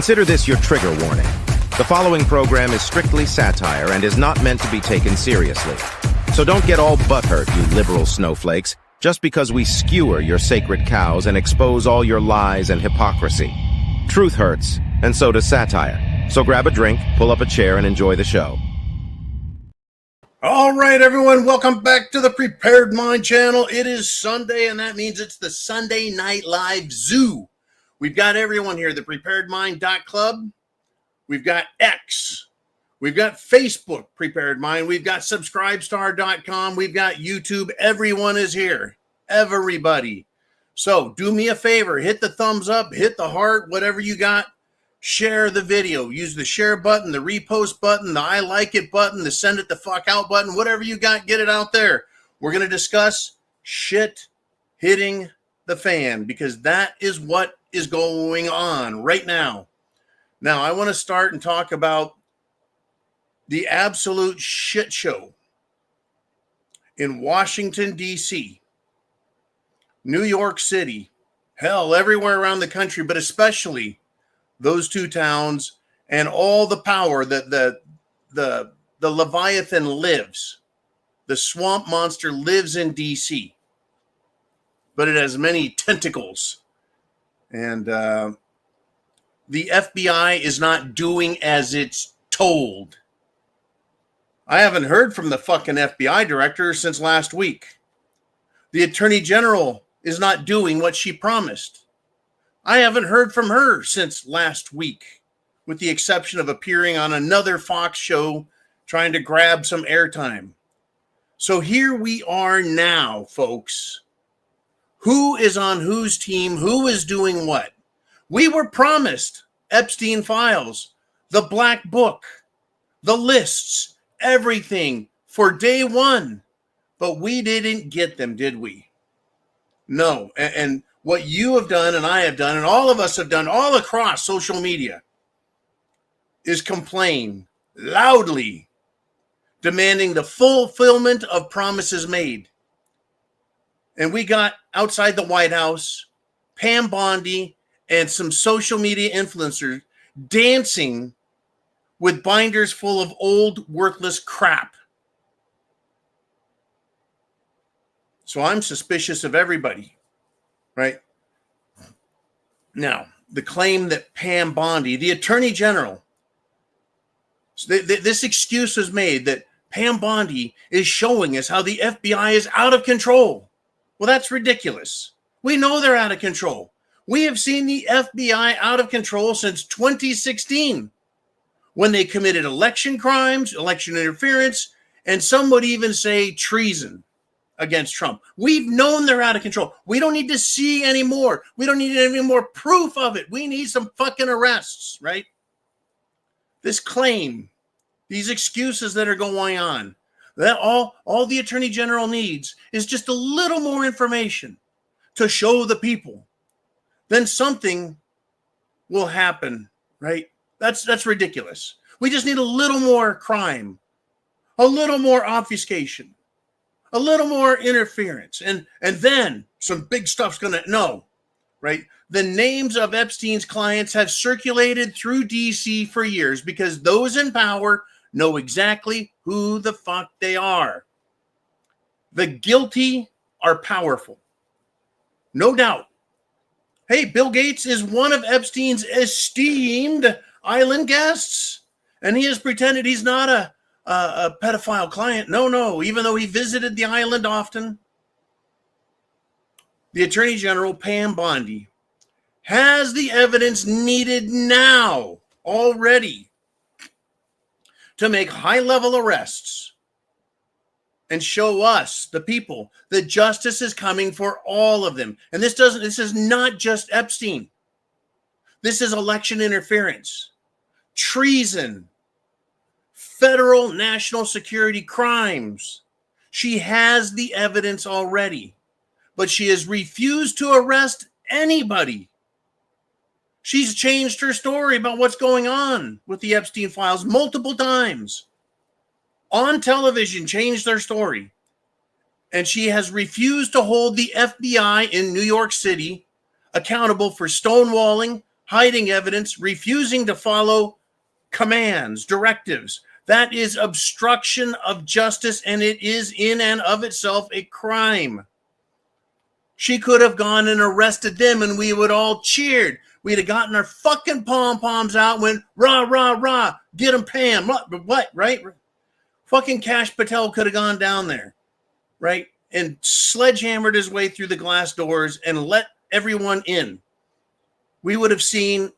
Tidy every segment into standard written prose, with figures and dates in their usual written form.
Consider this your trigger warning. The following program is strictly satire and is not meant to be taken seriously. So don't get all butthurt, you liberal snowflakes, just because we skewer your sacred cows and expose all your lies and hypocrisy. Truth hurts, and so does satire. So grab a drink, pull up a chair, and enjoy the show. All right, everyone, welcome back to the Prepared Mind channel. It is Sunday, and that means it's the Sunday Night Live Zoo. We've got everyone here, the preparedmind.club. We've got X. We've got Facebook, Prepared Mind. We've got subscribestar.com. We've got YouTube. Everyone is here. Everybody. So do me a favor. Hit the thumbs up. Hit the heart. Whatever you got. Share the video. Use the share button, the repost button, the I like it button, the send it the fuck out button. Whatever you got, get it out there. We're going to discuss shit hitting the fan because that is what is going on right now. Now, I want to start and talk about the absolute shit show in Washington, D.C., New York City, hell, everywhere around the country, but especially those two towns and all the power that the Leviathan lives. The swamp monster lives in D.C., but it has many tentacles. And the FBI is not doing as it's told. I haven't heard from the fucking FBI director since last week. The Attorney General is not doing what she promised. I haven't heard from her since last week, with the exception of appearing on another Fox show trying to grab some airtime. So here we are now, folks. Who is on whose team? Who is doing what? We were promised Epstein files, the black book, the lists, everything for day one. But we didn't get them, did we? No. And what you have done and I have done and all of us have done all across social media is complain loudly, demanding the fulfillment of promises made. And we got outside the White House, Pam Bondi and some social media influencers dancing with binders full of old, worthless crap. So I'm suspicious of everybody, right? Now, the claim that Pam Bondi, the Attorney General, this excuse was made that Pam Bondi is showing us how the FBI is out of control. Well, that's ridiculous. We know they're out of control. We have seen the FBI out of control since 2016 when they committed election crimes, election interference, and some would even say treason against Trump. We've known they're out of control. We don't need to see any more. We don't need any more proof of it. We need some fucking arrests, right? This claim, these excuses that are going on, that all the Attorney General needs is just a little more information to show the people. Then something will happen, right? That's ridiculous. We just need a little more crime, a little more obfuscation, a little more interference, and then some big stuff's no, right? The names of Epstein's clients have circulated through DC for years because those in power know exactly who the fuck they are. The guilty are powerful. No doubt. Hey, Bill Gates is one of Epstein's esteemed island guests, and he has pretended he's not a pedophile client. No, even though he visited the island often. The Attorney General, Pam Bondi, has the evidence needed now already to make high-level arrests and show us, the people, that justice is coming for all of them. And this is not just Epstein. This is election interference, treason, federal national security crimes. She has the evidence already, but she has refused to arrest anybody. She's changed her story about what's going on with the Epstein files multiple times. On television, changed their story. And she has refused to hold the FBI in New York City accountable for stonewalling, hiding evidence, refusing to follow commands, directives. That is obstruction of justice, and it is in and of itself a crime. She could have gone and arrested them, and we would all cheered. We'd have gotten our fucking pom-poms out and went, rah, rah, rah, get him, Pam. What, right? Fucking Cash Patel could have gone down there, right? And sledgehammered his way through the glass doors and let everyone in. We would have seen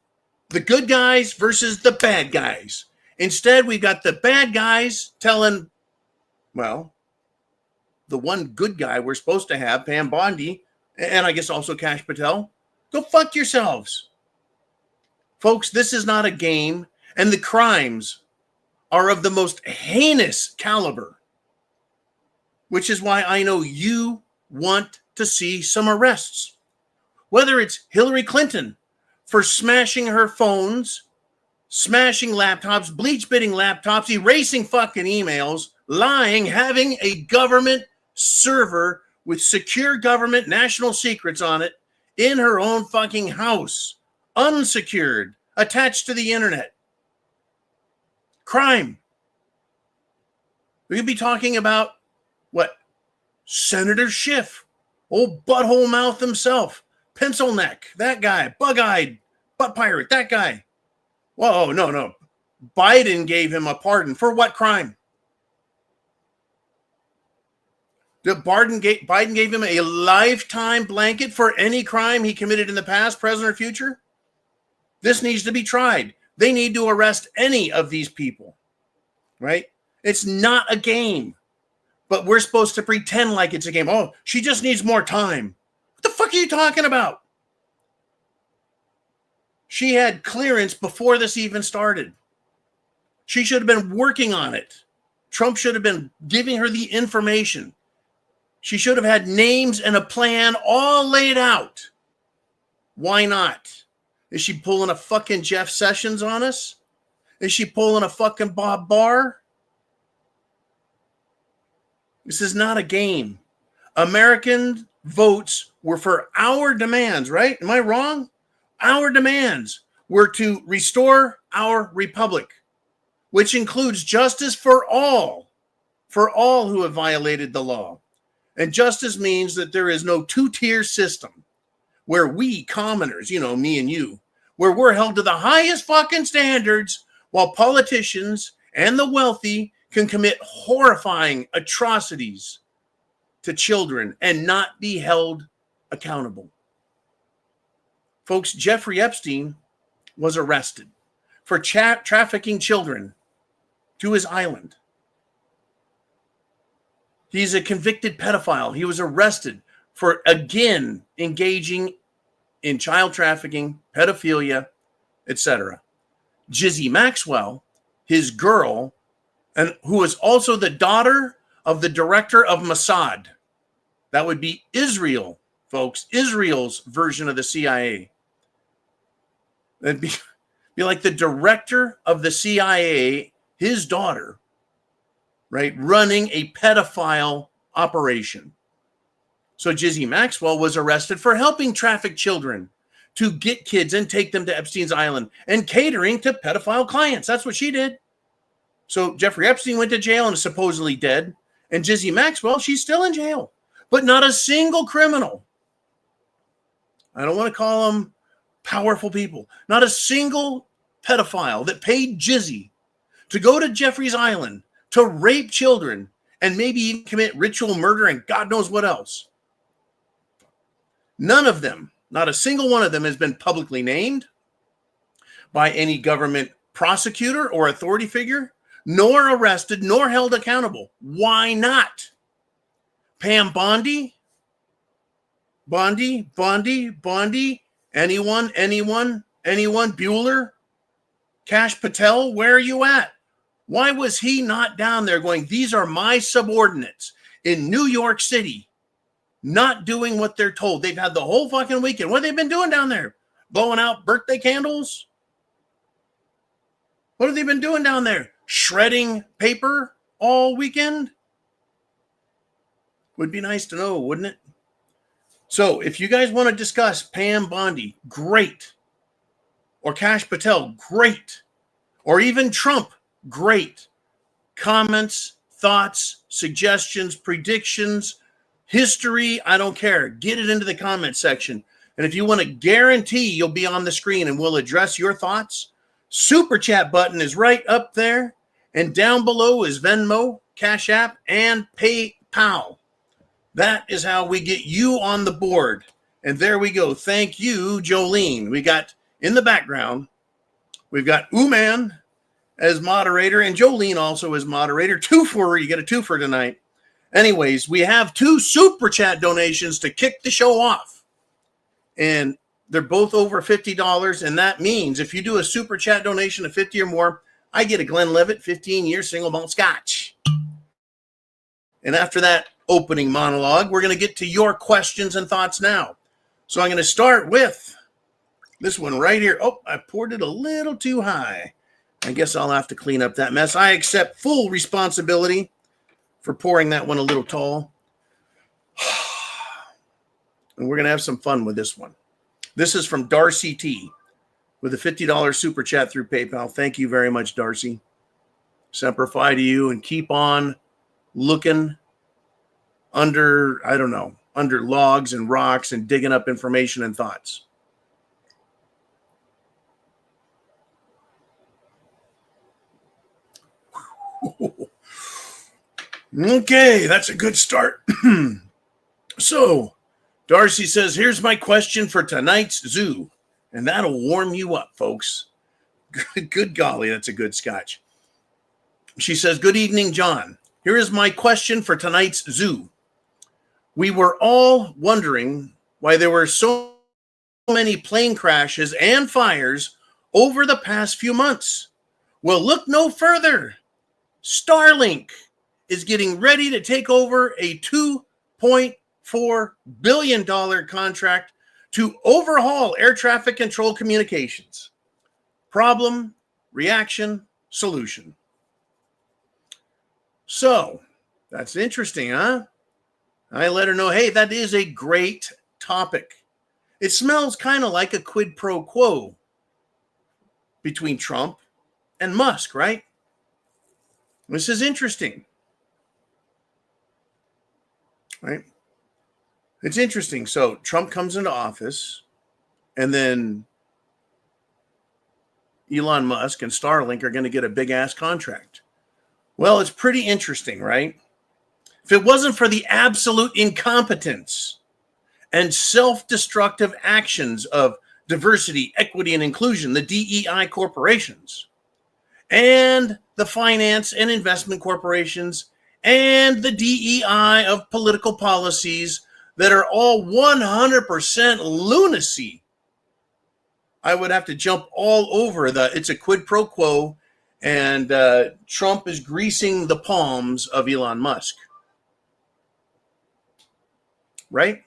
the good guys versus the bad guys. Instead, we got the bad guys telling, well, the one good guy we're supposed to have, Pam Bondi, and I guess also Cash Patel, go fuck yourselves. Folks, this is not a game, and the crimes are of the most heinous caliber, which is why I know you want to see some arrests. Whether it's Hillary Clinton for smashing her phones, smashing laptops, bleach-bitting laptops, erasing fucking emails, lying, having a government server with secure government national secrets on it in her own fucking house, unsecured, attached to the internet. Crime. We could be talking about, what, Senator Schiff, old butthole mouth himself, pencil neck, that guy, bug-eyed, butt pirate, that guy. Whoa, no. Biden gave him a pardon. For what crime? Biden gave him a lifetime blanket for any crime he committed in the past, present, or future? This needs to be tried. They need to arrest any of these people, right? It's not a game, but we're supposed to pretend like it's a game. Oh, she just needs more time. What the fuck are you talking about? She had clearance before this even started. She should have been working on it. Trump should have been giving her the information. She should have had names and a plan all laid out. Why not? Is she pulling a fucking Jeff Sessions on us? Is she pulling a fucking Bob Barr? This is not a game. American votes were for our demands, right? Am I wrong? Our demands were to restore our republic, which includes justice for all who have violated the law. And justice means that there is no two-tier system where we commoners, me and you, where we're held to the highest fucking standards while politicians and the wealthy can commit horrifying atrocities to children and not be held accountable. Folks, Jeffrey Epstein was arrested for trafficking children to his island. He's a convicted pedophile. He was arrested for, again, engaging in child trafficking, pedophilia, etc. Jizzy Maxwell, his girl, and who is also the daughter of the director of Mossad. That would be Israel, folks, Israel's version of the CIA. That'd be like the director of the CIA, his daughter, right, running a pedophile operation. So Jizzy Maxwell was arrested for helping traffic children to get kids and take them to Epstein's island and catering to pedophile clients. That's what she did. So Jeffrey Epstein went to jail and is supposedly dead. And Jizzy Maxwell, she's still in jail. But not a single criminal. I don't want to call them powerful people. Not a single pedophile that paid Jizzy to go to Jeffrey's island to rape children and maybe even commit ritual murder and God knows what else. None of them, not a single one of them, has been publicly named by any government prosecutor or authority figure, nor arrested, nor held accountable. Why not? Pam Bondi? Anyone? Bueller? Cash Patel? Where are you at? Why was he not down there going, these are my subordinates in New York City, not doing what they're told? They've had the whole fucking weekend. What have they been doing down there? Blowing out birthday candles? What have they been doing down there? Shredding paper all weekend? Would be nice to know, wouldn't it? So if you guys want to discuss Pam Bondi, great. or Kash Patel, great. Or even Trump, great. Comments, thoughts, suggestions, predictions, history, I don't care. Get it into the comment section. And if you want to guarantee you'll be on the screen and we'll address your thoughts, Super Chat button is right up there. And down below is Venmo, CashApp, and PayPal. That is how we get you on the board. And there we go. Thank you, Jolene. We got in the background, we've got Uman as moderator and Jolene also as moderator. Twofer, you get a twofer tonight. Anyways, we have 2 Super Chat donations to kick the show off. And they're both over $50. And that means if you do a Super Chat donation of 50 or more, I get a Glenlivet 15-year single malt scotch. And after that opening monologue, we're going to get to your questions and thoughts now. So I'm going to start with this one right here. Oh, I poured it a little too high. I guess I'll have to clean up that mess. I accept full responsibility for pouring that one a little tall. And we're going to have some fun with this one. This is from Darcy T with a $50 super chat through PayPal. Thank you very much, Darcy. Semper Fi to you, and keep on looking under, I don't know, under logs and rocks and digging up information and thoughts. Okay, that's a good start. So, Darcy says, here's my question for tonight's zoo. And that'll warm you up, folks. Good golly, that's a good scotch. She says, good evening, John. Here is my question for tonight's zoo. We were all wondering why there were so many plane crashes and fires over the past few months. Well, look no further. Starlink is getting ready to take over a $2.4 billion contract to overhaul air traffic control communications. Problem, reaction, solution. So, that's interesting, huh? I let her know, hey, that is a great topic. It smells kind of like a quid pro quo between Trump and Musk, right? This is interesting. Right? It's interesting. So Trump comes into office, and then Elon Musk and Starlink are going to get a big-ass contract. Well, it's pretty interesting, right? If it wasn't for the absolute incompetence and self-destructive actions of diversity, equity, and inclusion, the DEI corporations, and the finance and investment corporations, and the DEI of political policies that are all 100% lunacy, I would have to jump all over it's a quid pro quo, and Trump is greasing the palms of Elon Musk. Right?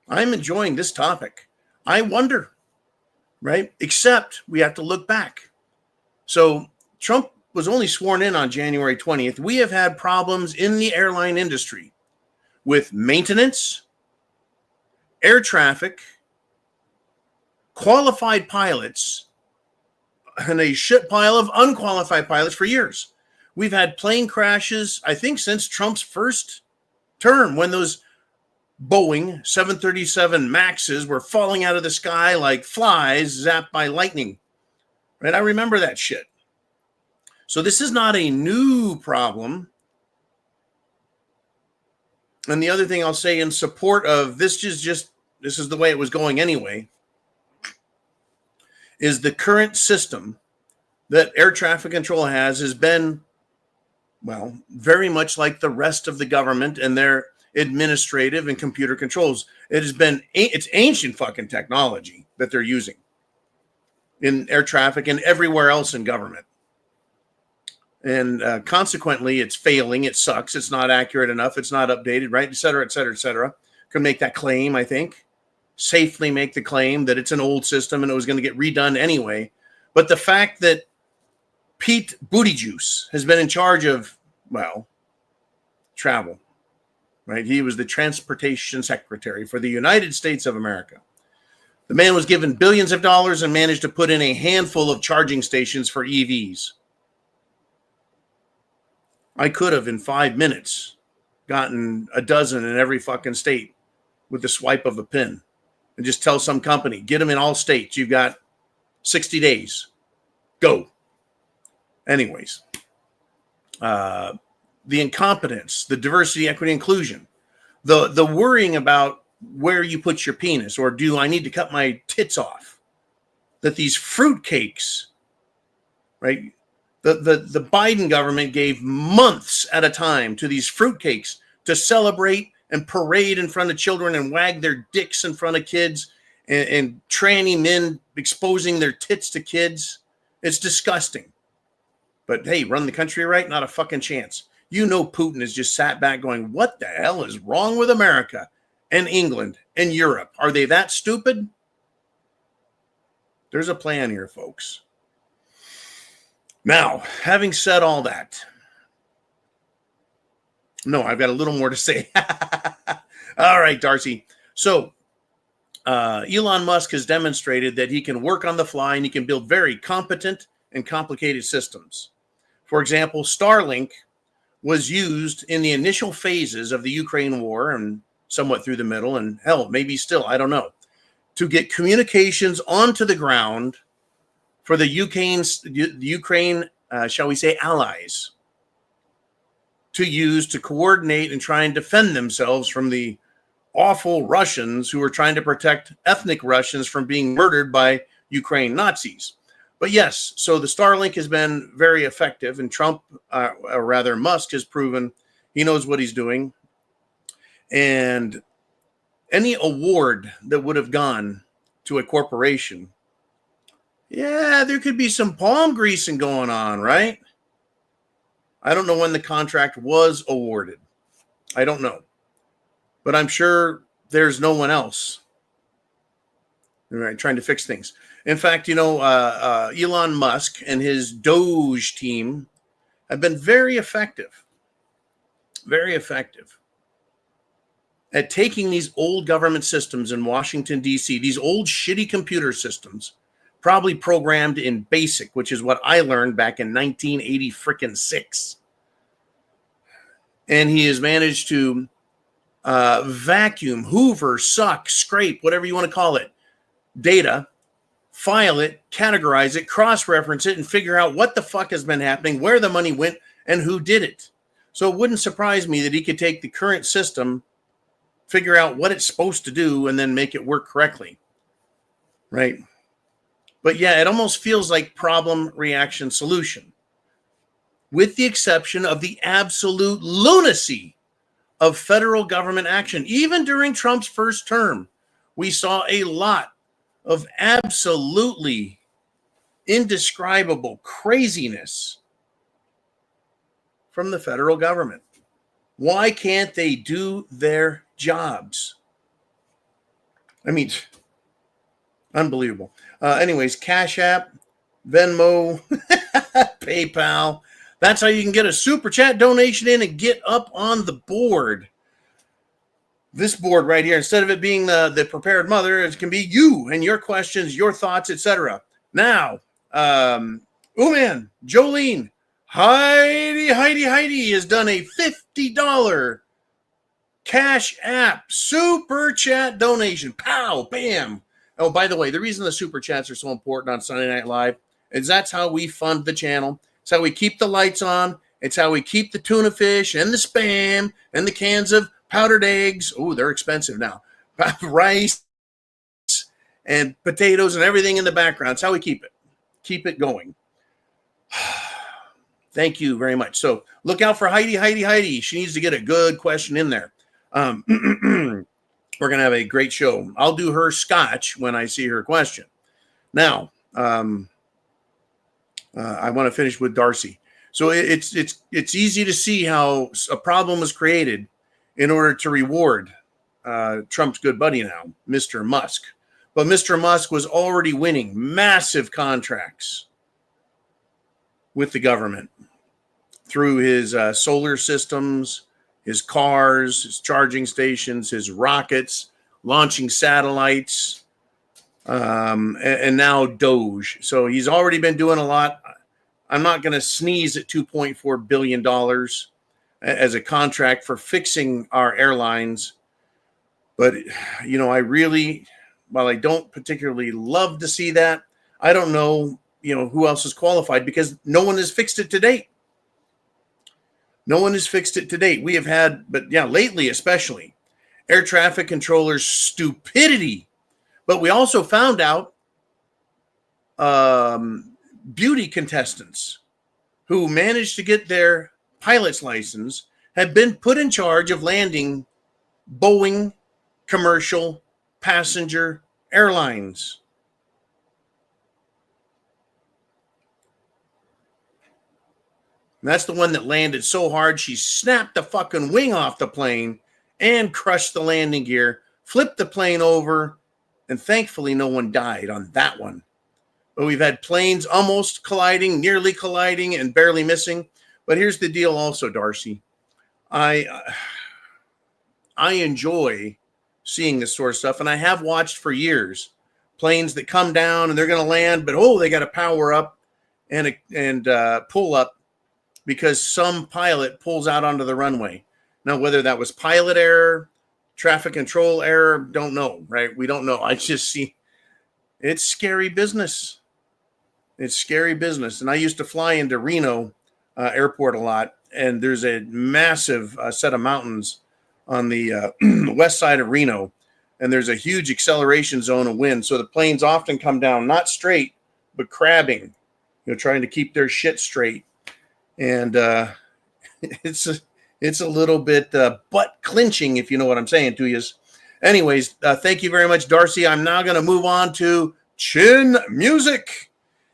I'm enjoying this topic. I wonder, right? Except we have to look back. So Trump was only sworn in on January 20th. We have had problems in the airline industry with maintenance, air traffic, qualified pilots, and a shit pile of unqualified pilots for years. We've had plane crashes, I think, since Trump's first term, when those Boeing 737 Maxes were falling out of the sky like flies zapped by lightning. Right? I remember that shit. So this is not a new problem. And the other thing I'll say in support of this is the way it was going anyway, is the current system that air traffic control has been, well, very much like the rest of the government and their administrative and computer controls. It's ancient fucking technology that they're using in air traffic and everywhere else in government. And consequently, it's failing. It sucks. It's not accurate enough. It's not updated, right? Et cetera, et cetera, et cetera. Can make that claim, I think. Safely make the claim that it's an old system and it was going to get redone anyway. But the fact that Pete Buttigieg has been in charge of, well, travel, right? He was the transportation secretary for the United States of America. The man was given billions of dollars and managed to put in a handful of charging stations for EVs. I could have, in 5 minutes, gotten a dozen in every fucking state with the swipe of a pen and just tell some company, get them in all states. You've got 60 days. Go. Anyways, the incompetence, the diversity, equity, inclusion, the worrying about where you put your penis, or do I need to cut my tits off? That these fruitcakes, right? The Biden government gave months at a time to these fruitcakes to celebrate and parade in front of children and wag their dicks in front of kids and tranny men exposing their tits to kids. It's disgusting. But hey, run the country right? Not a fucking chance. You know Putin has just sat back going, what the hell is wrong with America and England and Europe? Are they that stupid? There's a plan here, folks. Now, having said all that, no, I've got a little more to say. All right, Darcy. So, Elon Musk has demonstrated that he can work on the fly and he can build very competent and complicated systems. For example, Starlink was used in the initial phases of the Ukraine war and somewhat through the middle, and hell, maybe still, I don't know, to get communications onto the ground for the Ukraine, shall we say, allies to use to coordinate and try and defend themselves from the awful Russians who were trying to protect ethnic Russians from being murdered by Ukraine Nazis. But yes, so the Starlink has been very effective, and Trump, or rather Musk, has proven he knows what he's doing. And any award that would have gone to a corporation, yeah, there could be some palm greasing going on, right? I don't know when the contract was awarded. I don't know. But I'm sure there's no one else, right, trying to fix things. In fact, Elon Musk and his Doge team have been very effective at taking these old government systems in Washington, D.C., these old shitty computer systems, probably programmed in BASIC, which is what I learned back in 1986. And he has managed to vacuum, hoover, suck, scrape, whatever you want to call it, data, file it, categorize it, cross-reference it, and figure out what the fuck has been happening, where the money went, and who did it. So it wouldn't surprise me that he could take the current system, figure out what it's supposed to do, and then make it work correctly. Right? But yeah, it almost feels like problem, reaction, solution. With the exception of the absolute lunacy of federal government action. Even during Trump's first term, we saw a lot of absolutely indescribable craziness from the federal government. Why can't they do their jobs? I mean, unbelievable. Anyways, CashApp, Venmo, PayPal. That's how you can get a super chat donation in and get up on the board. This board right here, instead of it being the prepared mother, it can be you and your questions, your thoughts, etc. Now, Jolene, Heidi has done a $50 Cash App super chat donation. Pow, bam. Oh, by the way, the reason the super chats are so important on Sunday Night Live is that's how we fund the channel. It's how we keep the lights on. It's how we keep the tuna fish and the Spam and the cans of powdered eggs. Oh, they're expensive now. Rice and potatoes and everything in the background. It's how we keep it going. Thank you very much. So look out for Heidi. She needs to get a good question in there. We're going to have a great show. I'll do her scotch when I see her question. Now, I want to finish with Darcy. So it's easy to see how a problem was created in order to reward Trump's good buddy now, Mr. Musk. But Mr. Musk was already winning massive contracts with the government through his solar systems, his cars, his charging stations, his rockets, launching satellites, and now Doge. So he's already been doing a lot. I'm not going to sneeze at $2.4 billion as a contract for fixing our airlines. But, I really, while I don't particularly love to see that, I don't know, who else is qualified because no one has fixed it to date. No one has fixed it to date. We have had, but yeah, lately especially, air traffic controllers' stupidity. But we also found out beauty contestants who managed to get their pilot's license have been put in charge of landing Boeing commercial passenger airlines. And that's the one that landed so hard she snapped the fucking wing off the plane and crushed the landing gear, flipped the plane over, and thankfully no one died on that one. But we've had planes almost colliding, nearly colliding, and barely missing. But here's the deal also, Darcy. I enjoy seeing this sort of stuff, and I have watched for years planes that come down and they're going to land, but they got to power up and pull up because some pilot pulls out onto the runway. Now, whether that was pilot error, traffic control error, don't know, right? We don't know. I just see it's scary business. It's scary business. And I used to fly into Reno airport a lot, and there's a massive set of mountains on the west side of Reno, and there's a huge acceleration zone of wind. So the planes often come down not straight, but crabbing, trying to keep their shit straight. And it's a little bit butt clinching, if you know what I'm saying to you. Anyways, thank you very much, Darcy. I'm now going to move on to Chin Music.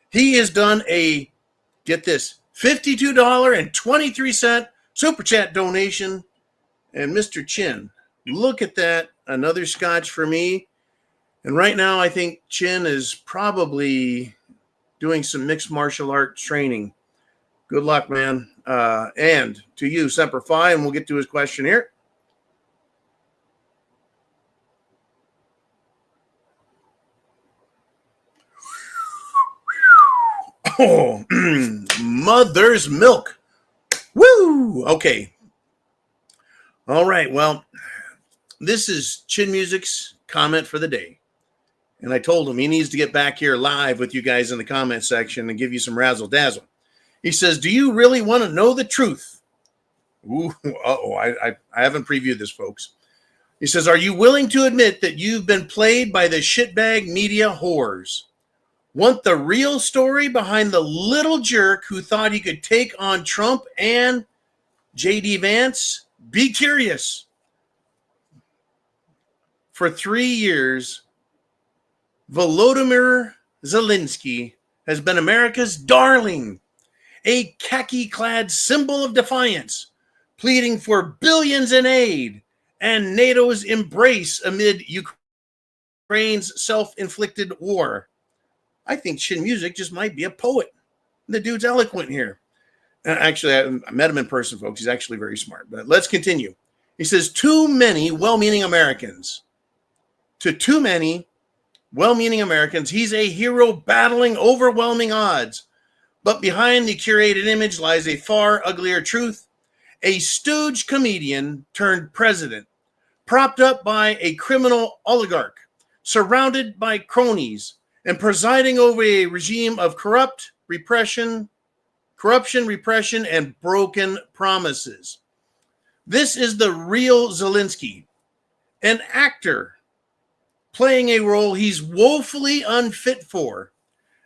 He has done a, get this, $52.23 super chat donation. And Mr. Chin, look at that. Another scotch for me. And right now, I think Chin is probably doing some mixed martial art training. Good luck, man. And to you, Semper Fi, and we'll get to his question here. Oh, mother's milk. Woo! Okay. All right. Well, this is Chin Music's comment for the day. And I told him he needs to get back here live with you guys in the comment section and give you some razzle dazzle. He says, do you really want to know the truth? Ooh, I haven't previewed this, folks. He says, are you willing to admit that you've been played by the shitbag media whores? Want the real story behind the little jerk who thought he could take on Trump and J.D. Vance? Be curious. For 3 years, Volodymyr Zelenskyy has been America's darling, a khaki-clad symbol of defiance, pleading for billions in aid and NATO's embrace amid Ukraine's self-inflicted war. I think Chin Music just might be a poet. The dude's eloquent here. Actually, I met him in person, folks. He's actually very smart. But let's continue. He says, too many well-meaning Americans. To too many well-meaning Americans, he's a hero battling overwhelming odds. But behind the curated image lies a far uglier truth. A stooge comedian turned president, propped up by a criminal oligarch, surrounded by cronies, and presiding over a regime of corruption, repression, and broken promises. This is the real Zelenskyy, an actor playing a role he's woefully unfit for.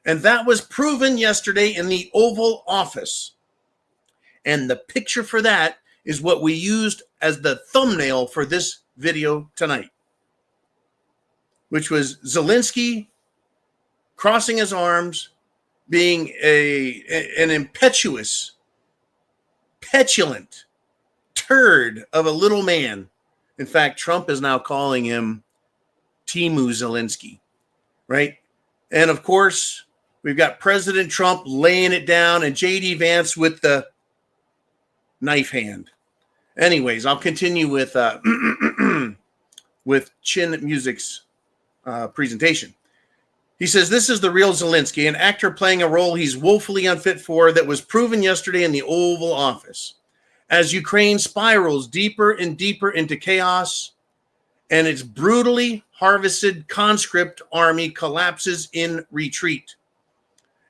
And that was proven yesterday in the Oval Office. And the picture for that is what we used as the thumbnail for this video tonight, which was Zelenskyy crossing his arms, being an impetuous, petulant turd of a little man. In fact, Trump is now calling him Timu Zelenskyy, right? And of course, we've got President Trump laying it down and J.D. Vance with the knife hand. Anyways, I'll continue with with Chin Music's presentation. He says, this is the real Zelenskyy, an actor playing a role he's woefully unfit for that was proven yesterday in the Oval Office. As Ukraine spirals deeper and deeper into chaos and its brutally harvested conscript army collapses in retreat.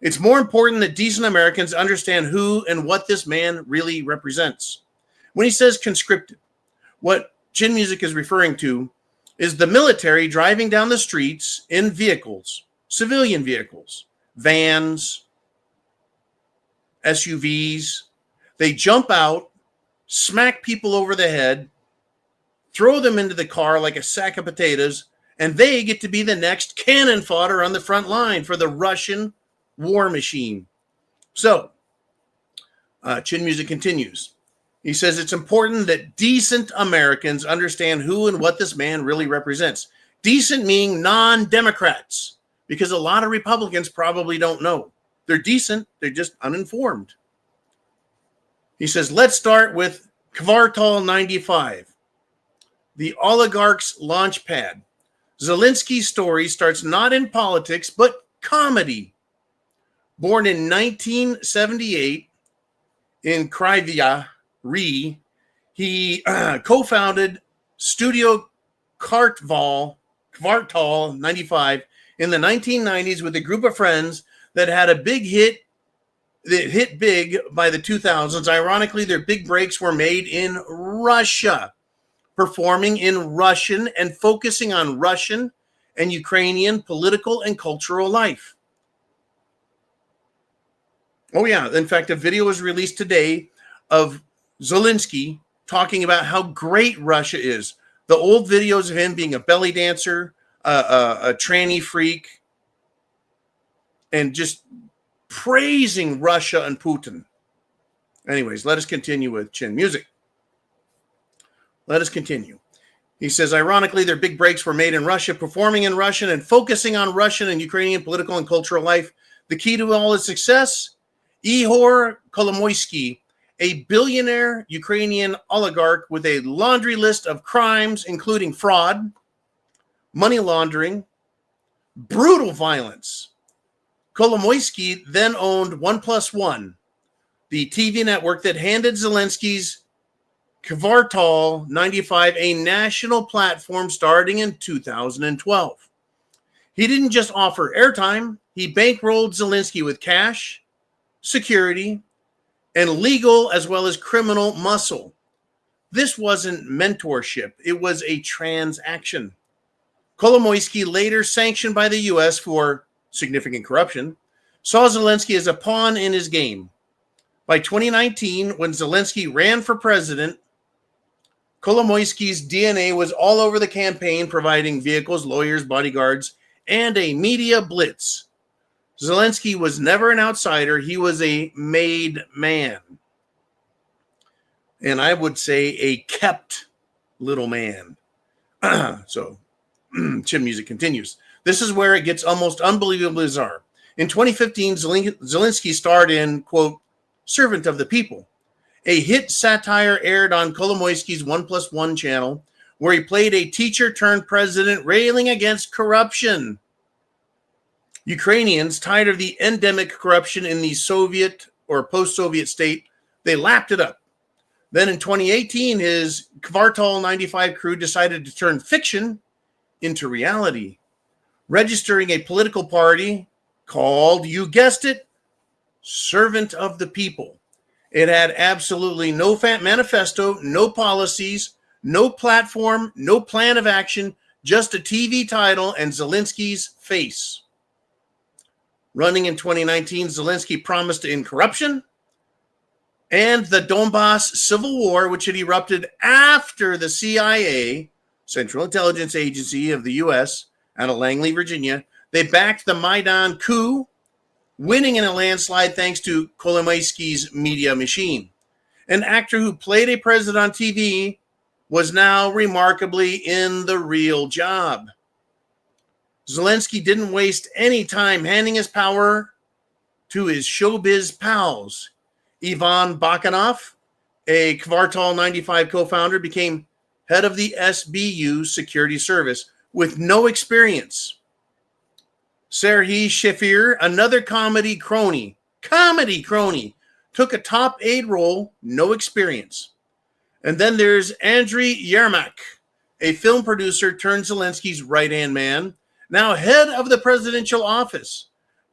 It's more important that decent Americans understand who and what this man really represents. When he says conscripted, what Chin Music is referring to is the military driving down the streets in vehicles, civilian vehicles, vans, SUVs. They jump out, smack people over the head, throw them into the car like a sack of potatoes, and they get to be the next cannon fodder on the front line for the Russian war machine. So, Chin Music continues. He says it's important that decent Americans understand who and what this man really represents. Decent meaning non-Democrats, because a lot of Republicans probably don't know. They're decent, they're just uninformed. He says, let's start with Kvartal 95, the oligarch's launch pad. Zelenskyy's story starts not in politics, but comedy. Born in 1978 in Kryvyi Rih, he co-founded Studio Kvartal 95 in the 1990s with a group of friends that had a big hit that hit big by the 2000s. Ironically, their big breaks were made in Russia, performing in Russian and focusing on Russian and Ukrainian political and cultural life. Oh, yeah. In fact, a video was released today of Zelenskyy talking about how great Russia is. The old videos of him being a belly dancer, a tranny freak, and just praising Russia and Putin. Anyways, let us continue with Chin Music. Let us continue. He says, ironically, their big breaks were made in Russia, performing in Russian and focusing on Russian and Ukrainian political and cultural life. The key to all his success, Ihor Kolomoisky, a billionaire Ukrainian oligarch with a laundry list of crimes, including fraud, money laundering, brutal violence. Kolomoisky then owned 1+1, the TV network that handed Zelenskyy's Kvartal 95 a national platform starting in 2012. He didn't just offer airtime, he bankrolled Zelenskyy with cash, security, and legal as well as criminal muscle. This wasn't mentorship, it was a transaction. Kolomoisky, later sanctioned by the U.S. for significant corruption, saw Zelenskyy as a pawn in his game. By 2019, when Zelenskyy ran for president, Kolomoisky's DNA was all over the campaign, providing vehicles, lawyers, bodyguards, and a media blitz. Zelenskyy was never an outsider. He was a made man. And I would say a kept little man. So, Chin Music continues. This is where it gets almost unbelievably bizarre. In 2015, Zelenskyy starred in, quote, Servant of the People, a hit satire aired on Kolomoisky's 1+1 channel, where he played a teacher turned president railing against corruption. Ukrainians, tired of the endemic corruption in the Soviet or post-Soviet state, they lapped it up. Then in 2018, his Kvartal 95 crew decided to turn fiction into reality, registering a political party called, you guessed it, Servant of the People. It had absolutely no manifesto, no policies, no platform, no plan of action, just a TV title and Zelenskyy's face. Running in 2019, Zelenskyy promised to end corruption and the Donbass Civil War, which had erupted after the CIA, Central Intelligence Agency of the U.S., out of Langley, Virginia, they backed the Maidan coup, winning in a landslide thanks to Kolomoisky's media machine. An actor who played a president on TV was now remarkably in the real job. Zelenskyy didn't waste any time handing his power to his showbiz pals. Ivan Bakanov, a Kvartal 95 co-founder, became head of the SBU security service with no experience. Serhiy Shafir, another comedy crony, took a top aide role, no experience. And then there's Andriy Yermak, a film producer turned Zelensky's right-hand man, now head of the presidential office,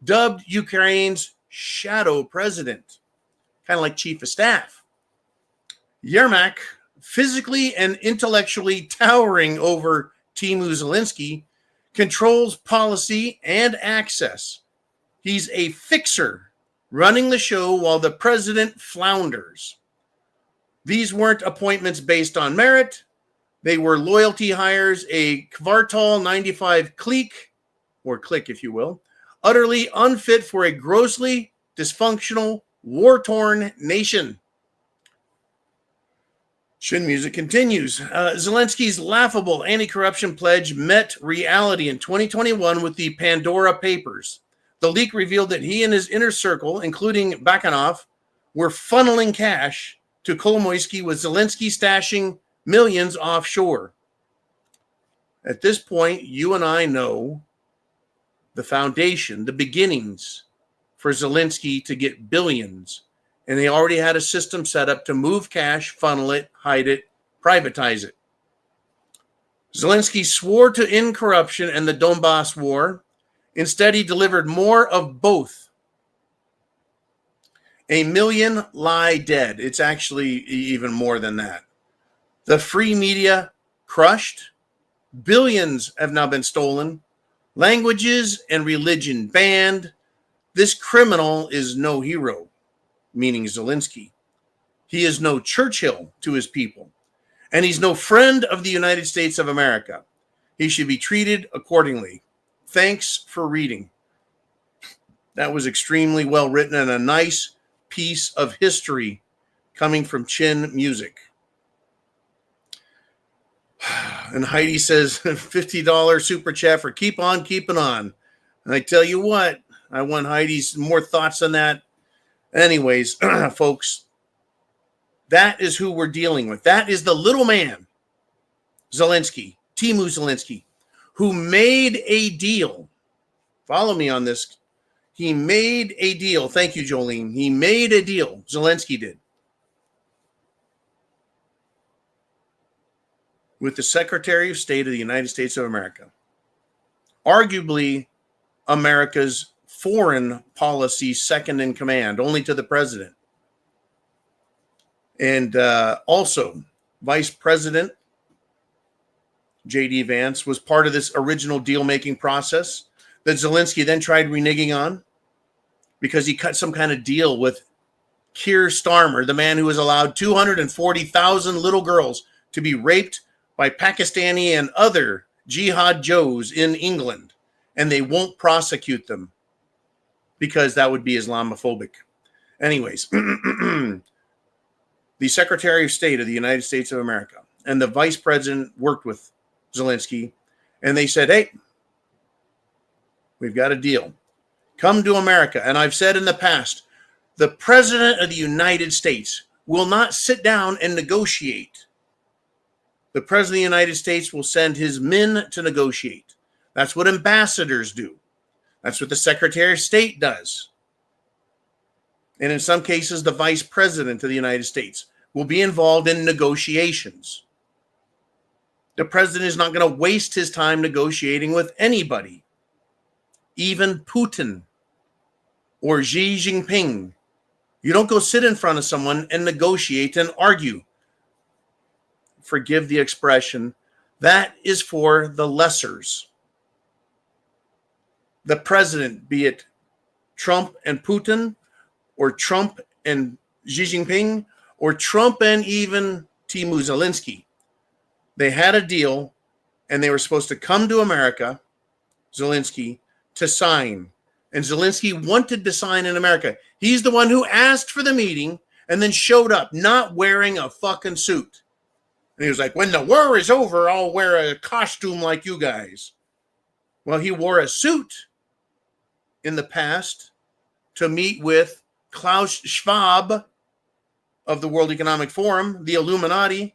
dubbed Ukraine's shadow president, kind of like chief of staff. Yermak, physically and intellectually towering over Timu Zelenskyy, controls policy and access. He's a fixer running the show while the president flounders. These weren't appointments based on merit. They were loyalty hires, a Kvartal 95 clique, or clique if you will, utterly unfit for a grossly dysfunctional, war-torn nation. Shin music continues. Zelensky's laughable anti-corruption pledge met reality in 2021 with the Pandora Papers. The leak revealed that he and his inner circle, including Bakanov, were funneling cash to Kolomoisky, with Zelenskyy stashing millions offshore. At this point, you and I know the foundation, the beginnings for Zelenskyy to get billions. And they already had a system set up to move cash, funnel it, hide it, privatize it. Zelenskyy swore to end corruption and the Donbass war. Instead, he delivered more of both. A million lie dead. It's actually even more than that. The free media crushed. Billions have now been stolen. Languages and religion banned. This criminal is no hero, meaning Zelenskyy. He is no Churchill to his people. And he's no friend of the United States of America. He should be treated accordingly. Thanks for reading. That was extremely well written and a nice piece of history coming from Chin Music. And Heidi says, $50 super chat for keep on keeping on. And I tell you what, I want Heidi's more thoughts on that. Anyways, folks, that is who we're dealing with. That is the little man, Zelenskyy, Timu Zelenskyy, who made a deal. Follow me on this. He made a deal. Thank you, Jolene. He made a deal. Zelenskyy did. With the Secretary of State of the United States of America. Arguably America's foreign policy second in command, only to the president. And also, Vice President J.D. Vance was part of this original deal-making process that Zelenskyy then tried reneging on because he cut some kind of deal with Keir Starmer, the man who has allowed 240,000 little girls to be raped by Pakistani and other jihad Joes in England, and they won't prosecute them because that would be Islamophobic. Anyways, the Secretary of State of the United States of America and the Vice President worked with Zelenskyy, and they said, hey, we've got a deal. Come to America. And I've said in the past, the President of the United States will not sit down and negotiate. The President of the United States will send his men to negotiate. That's what ambassadors do. That's what the Secretary of State does. And in some cases, the Vice President of the United States will be involved in negotiations. The President is not going to waste his time negotiating with anybody. Even Putin or Xi Jinping. You don't go sit in front of someone and negotiate and argue. Forgive the expression. That is for the lessers. The president, be it Trump and Putin, or Trump and Xi Jinping, or Trump and even Timu Zelenskyy. They had a deal, and they were supposed to come to America, Zelenskyy, to sign. And Zelenskyy wanted to sign in America. He's the one who asked for the meeting and then showed up not wearing a fucking suit. And he was like, when the war is over, I'll wear a costume like you guys. Well, he wore a suit in the past to meet with Klaus Schwab of the World Economic Forum, the Illuminati.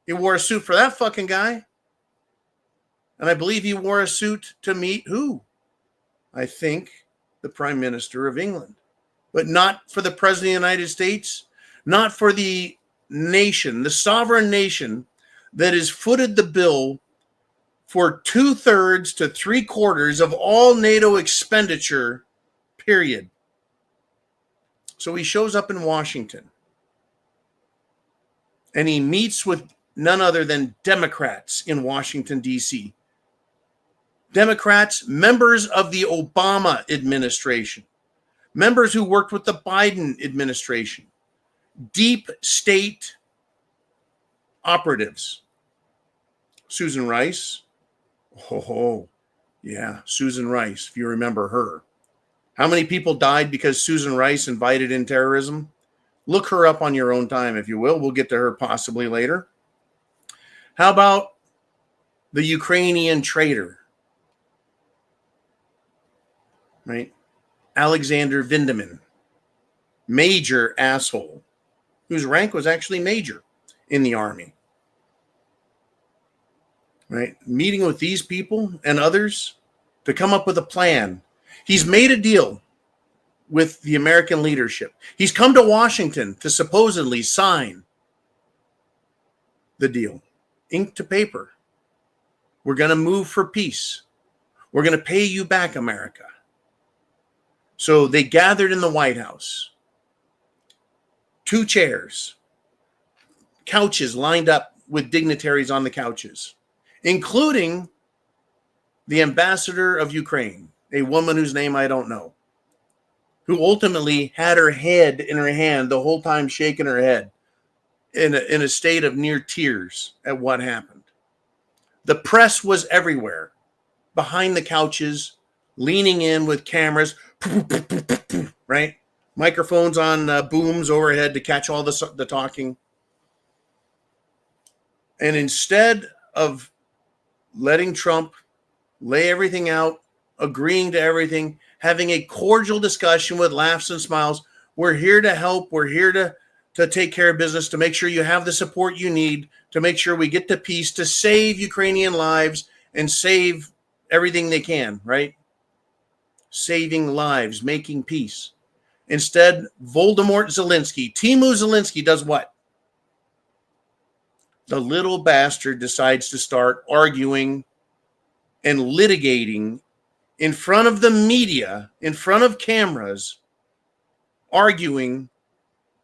He wore a suit for that fucking guy. And I believe he wore a suit to meet who? I think, the Prime Minister of England. But not for the President of the United States, not for the nation, the sovereign nation that has footed the bill for 2/3 to 3/4 of all NATO expenditure, period. So he shows up in Washington and he meets with none other than Democrats in Washington, D.C. Democrats, members of the Obama administration, members who worked with the Biden administration, deep state operatives. Susan Rice. Oh, yeah, Susan Rice, if you remember her. How many people died because Susan Rice invited in terrorism? Look her up on your own time, if you will. We'll get to her possibly later. How about the Ukrainian traitor? Right? Alexander Vindeman, major asshole, whose rank was actually major in the army. Right? Meeting with these people and others to come up with a plan. He's made a deal with the American leadership. He's come to Washington to supposedly sign the deal. Ink to paper. We're going to move for peace. We're going to pay you back, America. So they gathered in the White House. 2 chairs. Couches lined up with dignitaries on the couches, including the ambassador of Ukraine, a woman whose name I don't know, who ultimately had her head in her hand the whole time, shaking her head in a state of near tears at what happened. The press was everywhere, behind the couches, leaning in with cameras, right? Microphones on booms overhead to catch all the talking. And instead of letting Trump lay everything out, agreeing to everything, having a cordial discussion with laughs and smiles, we're here to help. We're here to take care of business, to make sure you have the support you need, to make sure we get to peace, to save Ukrainian lives and save everything they can, right? Saving lives, making peace. Instead, Voldemort Zelenskyy, Timu Zelenskyy does what? The little bastard decides to start arguing and litigating in front of the media, in front of cameras, arguing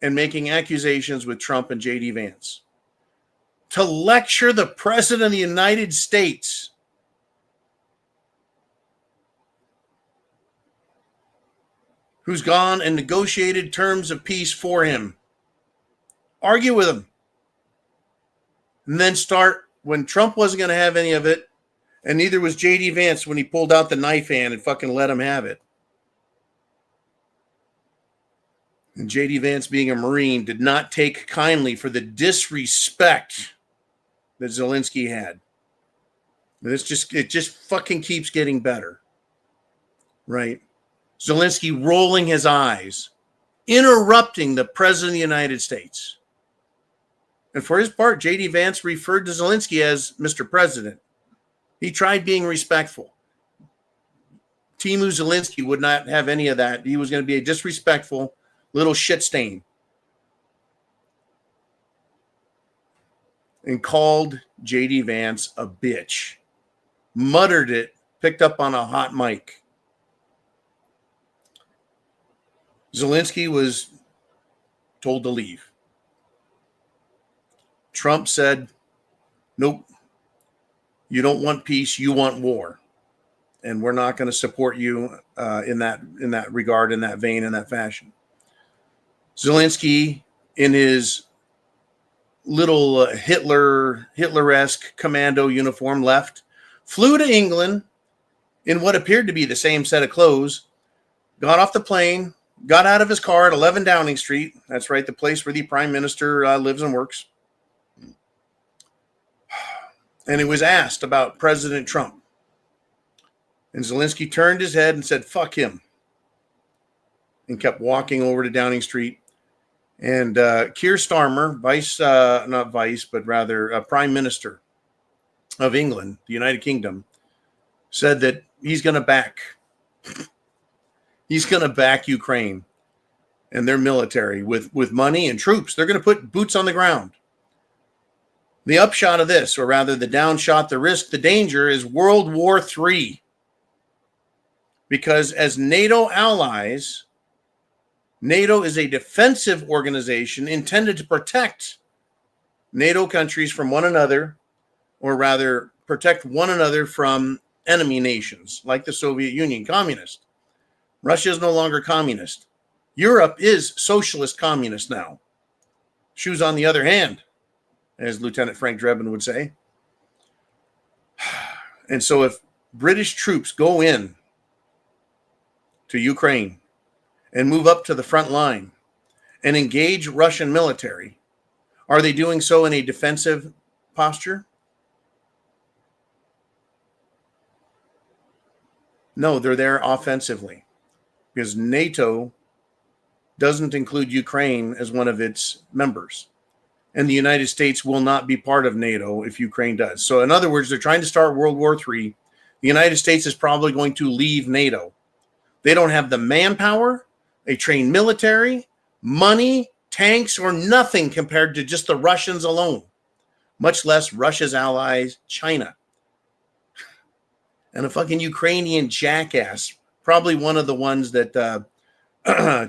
and making accusations with Trump and J.D. Vance to lecture the President of the United States. Who's gone and negotiated terms of peace for him. Argue with him. And then start, when Trump wasn't going to have any of it, and neither was J.D. Vance when he pulled out the knife hand and fucking let him have it. And J.D. Vance, being a Marine, did not take kindly for the disrespect that Zelenskyy had. And it just fucking keeps getting better. Right? Zelenskyy rolling his eyes, interrupting the President of the United States. And for his part, J.D. Vance referred to Zelenskyy as Mr. President. He tried being respectful. Timu Zelenskyy would not have any of that. He was going to be a disrespectful little shit stain. And called J.D. Vance a bitch. Muttered it, picked up on a hot mic. Zelenskyy was told to leave. Trump said, nope, you don't want peace, you want war. And we're not going to support you in that regard, in that vein, in that fashion. Zelenskyy, in his little Hitler-esque commando uniform, left, flew to England in what appeared to be the same set of clothes, got off the plane, got out of his car at 11 Downing Street. That's right, the place where the Prime Minister lives and works. And he was asked about President Trump. And Zelenskyy turned his head and said, fuck him. And kept walking over to Downing Street. And Keir Starmer, Prime Minister of England, the United Kingdom, said that he's going to back He's going to back Ukraine and their military with money and troops. They're going to put boots on the ground. The upshot of this, or rather the downshot, the risk, the danger, is World War III. Because as NATO allies, NATO is a defensive organization intended to protect NATO countries from one another, or rather protect one another from enemy nations like the Soviet Union, communist. Russia is no longer communist. Europe is socialist communist now. Shoes on the other hand, as Lieutenant Frank Drebin would say. And so if British troops go in to Ukraine and move up to the front line and engage Russian military, are they doing so in a defensive posture? No, they're there offensively, because NATO doesn't include Ukraine as one of its members. And the United States will not be part of NATO if Ukraine does. So in other words, they're trying to start World War III. The United States is probably going to leave NATO. They don't have the manpower, a trained military, money, tanks, or nothing compared to just the Russians alone, much less Russia's allies, China. And a fucking Ukrainian jackass, probably one of the ones that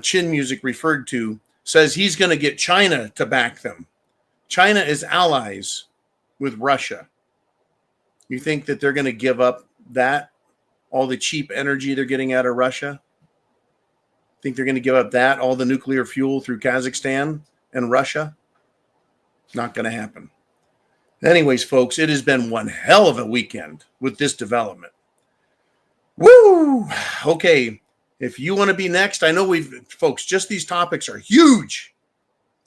Chin Music referred to, says he's going to get China to back them. China is allies with Russia. You think that they're going to give up that, all the cheap energy they're getting out of Russia? Think they're going to give up that, all the nuclear fuel through Kazakhstan and Russia? Not going to happen. Anyways, folks, it has been one hell of a weekend with this development. Woo! Okay, if you want to be next, I know folks, just these topics are huge.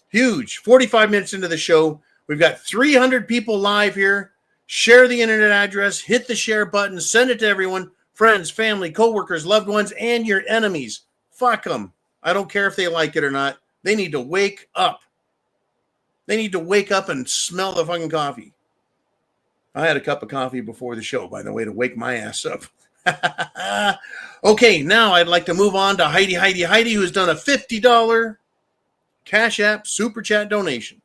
Huge. 45 minutes into the show, we've got 300 people live here. Share the internet address, hit the share button, send it to everyone, friends, family, coworkers, loved ones, and your enemies. Fuck them. I don't care if they like it or not. They need to wake up. They need to wake up and smell the fucking coffee. I had a cup of coffee before the show, by the way, to wake my ass up. Okay, now I'd like to move on to Heidi, who's done a $50 Cash App Super Chat donation.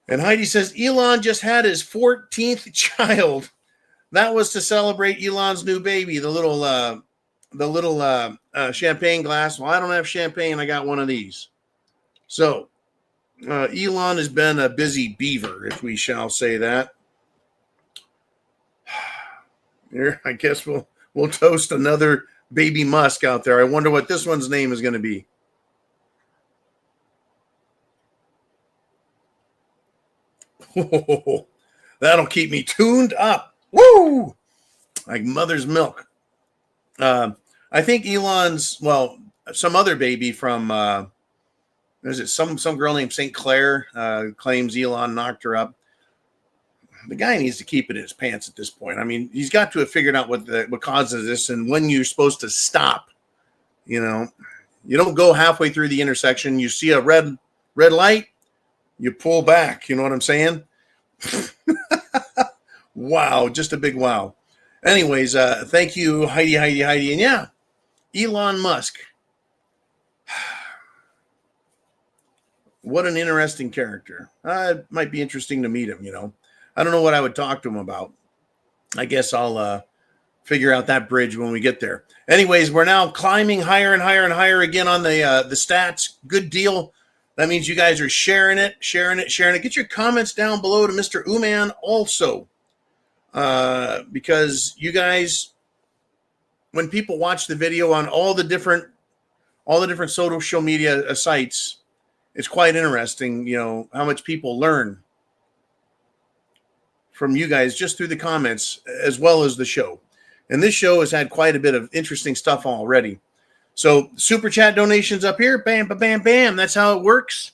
And Heidi says, Elon just had his 14th child. That was to celebrate Elon's new baby, the little champagne glass. Well, I don't have champagne. I got one of these. So Elon has been a busy beaver, if we shall say that. Here, I guess we'll toast another baby Musk out there. I wonder what this one's name is going to be. Oh, that'll keep me tuned up. Woo! Like mother's milk. I think Elon's, well, some other baby from, is it some girl named St. Clair claims Elon knocked her up. The guy needs to keep it in his pants at this point. I mean, he's got to have figured out what causes this and when you're supposed to stop. You know, you don't go halfway through the intersection. You see a red light, you pull back. You know what I'm saying? Wow, just a big wow. Anyways, thank you, Heidi. And yeah, Elon Musk. What an interesting character. It might be interesting to meet him, you know. I don't know what I would talk to him about. I guess I'll figure out that bridge when we get there. Anyways, we're now climbing higher and higher again on the stats. Good deal. That means you guys are sharing it. Get your comments down below to Mr. Uman also. Because you guys, when people watch the video on all the different social media sites, it's quite interesting, you know, how much people learn from you guys just through the comments as well as the show. And this show has had quite a bit of interesting stuff already. So super chat donations up here. Bam, bam, bam. That's how it works.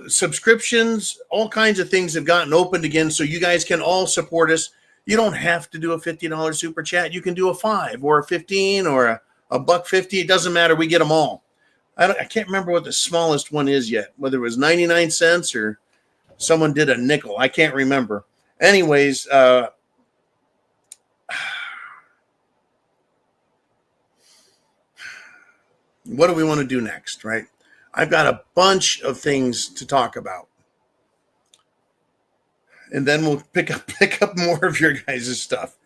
Subscriptions, all kinds of things have gotten opened again. So you guys can all support us. You don't have to do a $50 super chat. You can do a $5 or a $15 or a $1.50. It doesn't matter. We get them all. I can't remember what the smallest one is yet, whether it was 99 cents or someone did a nickel. I can't remember. Anyways, What do we want to do next, right? I've got a bunch of things to talk about. And then we'll pick up more of your guys' stuff.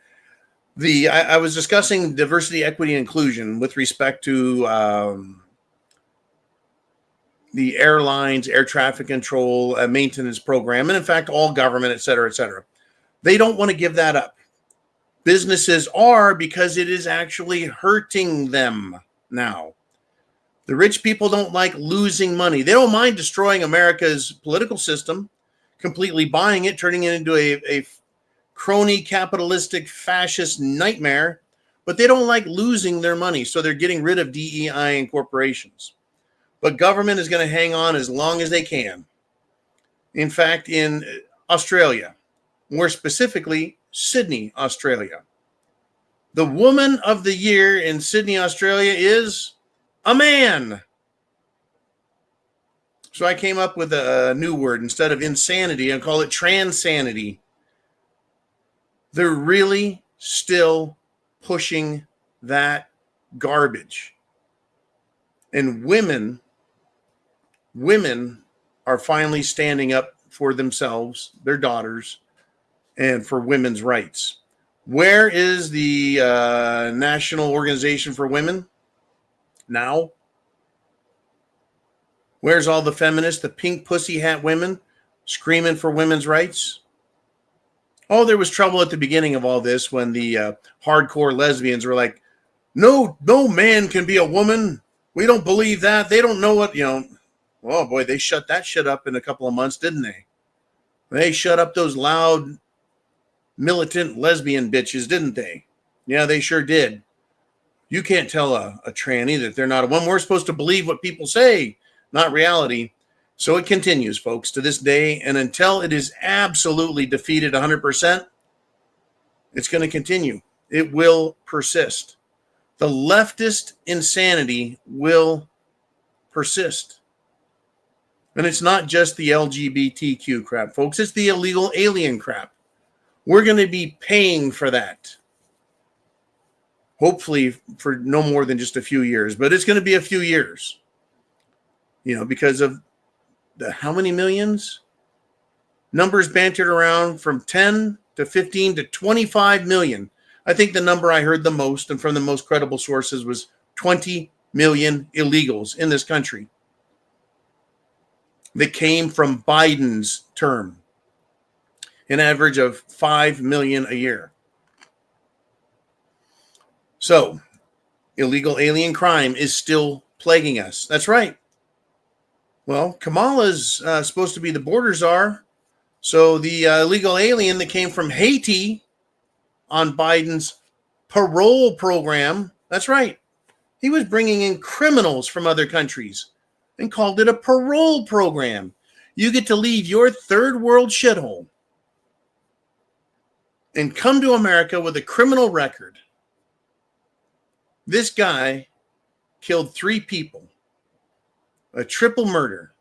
I was discussing diversity, equity, and inclusion with respect to the airlines, air traffic control, maintenance program, and in fact, all government, et cetera, et cetera. They don't want to give that up. Businesses are, because it is actually hurting them now. The rich people don't like losing money. They don't mind destroying America's political system, completely buying it, turning it into a crony capitalistic fascist nightmare, but they don't like losing their money, so they're getting rid of DEI and corporations. But government is going to hang on as long as they can. In fact, in Australia, more specifically, Sydney, Australia, the woman of the year in Sydney, Australia is a man. So I came up with a new word. Instead of insanity, I call it transanity. They're really still pushing that garbage. And women are finally standing up for themselves, their daughters, and for women's rights. Where is the National Organization for Women now? Where's all the feminists, the pink pussy hat women screaming for women's rights? Oh, there was trouble at the beginning of all this when the hardcore lesbians were like, no man can be a woman. We don't believe that. They don't know what, oh boy, they shut that shit up in a couple of months, didn't they? They shut up those loud, militant lesbian bitches, didn't they? Yeah, they sure did. You can't tell a tranny that they're not a woman. We're supposed to believe what people say, not reality. So it continues, folks, to this day. And until it is absolutely defeated 100%, it's going to continue. It will persist. The leftist insanity will persist. And it's not just the LGBTQ crap, folks. It's the illegal alien crap. We're going to be paying for that. Hopefully for no more than just a few years. But it's going to be a few years. Because of how many millions? Numbers bantered around from 10 to 15 to 25 million. I think the number I heard the most and from the most credible sources was 20 million illegals in this country that came from Biden's term, an average of 5 million a year. So, illegal alien crime is still plaguing us. That's right. Well, Kamala's supposed to be the border czar. So the illegal alien that came from Haiti on Biden's parole program, that's right. He was bringing in criminals from other countries and called it a parole program. You get to leave your third world shithole and come to America with a criminal record. This guy killed 3 people. A triple murder.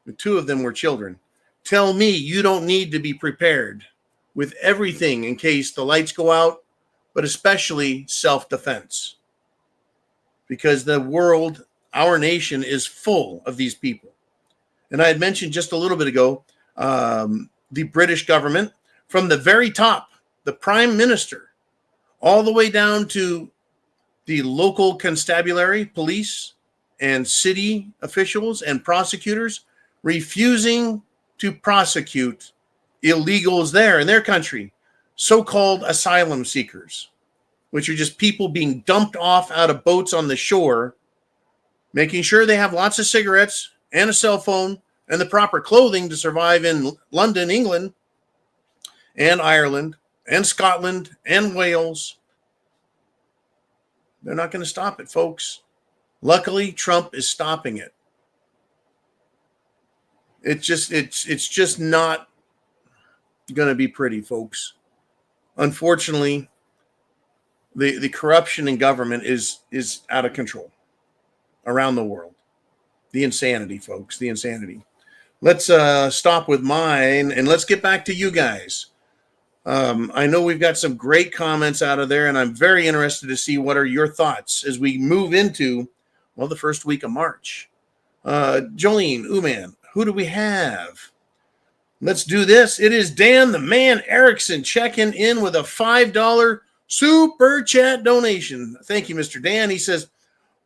The 2 of them were children. Tell me you don't need to be prepared with everything in case the lights go out, but especially self-defense. Because the world, our nation, is full of these people. And I had mentioned just a little bit ago, the British government, from the very top, the Prime Minister, all the way down to the local constabulary, police, and city officials and prosecutors refusing to prosecute illegals there in their country, so-called asylum seekers, which are just people being dumped off out of boats on the shore, making sure they have lots of cigarettes and a cell phone and the proper clothing to survive in London, England, and Ireland, and Scotland, and Wales. They're not going to stop it, folks. Luckily, Trump is stopping it. It's just not going to be pretty, folks. Unfortunately, the corruption in government is out of control around the world. The insanity, folks, the insanity. Let's stop with mine and let's get back to you guys. I know we've got some great comments out of there, and I'm very interested to see what are your thoughts as we move into, well, the first week of March. Jolene, Uman, who do we have? Let's do this. It is Dan the Man Erickson checking in with a $5 super chat donation. Thank you, Mr. Dan. He says,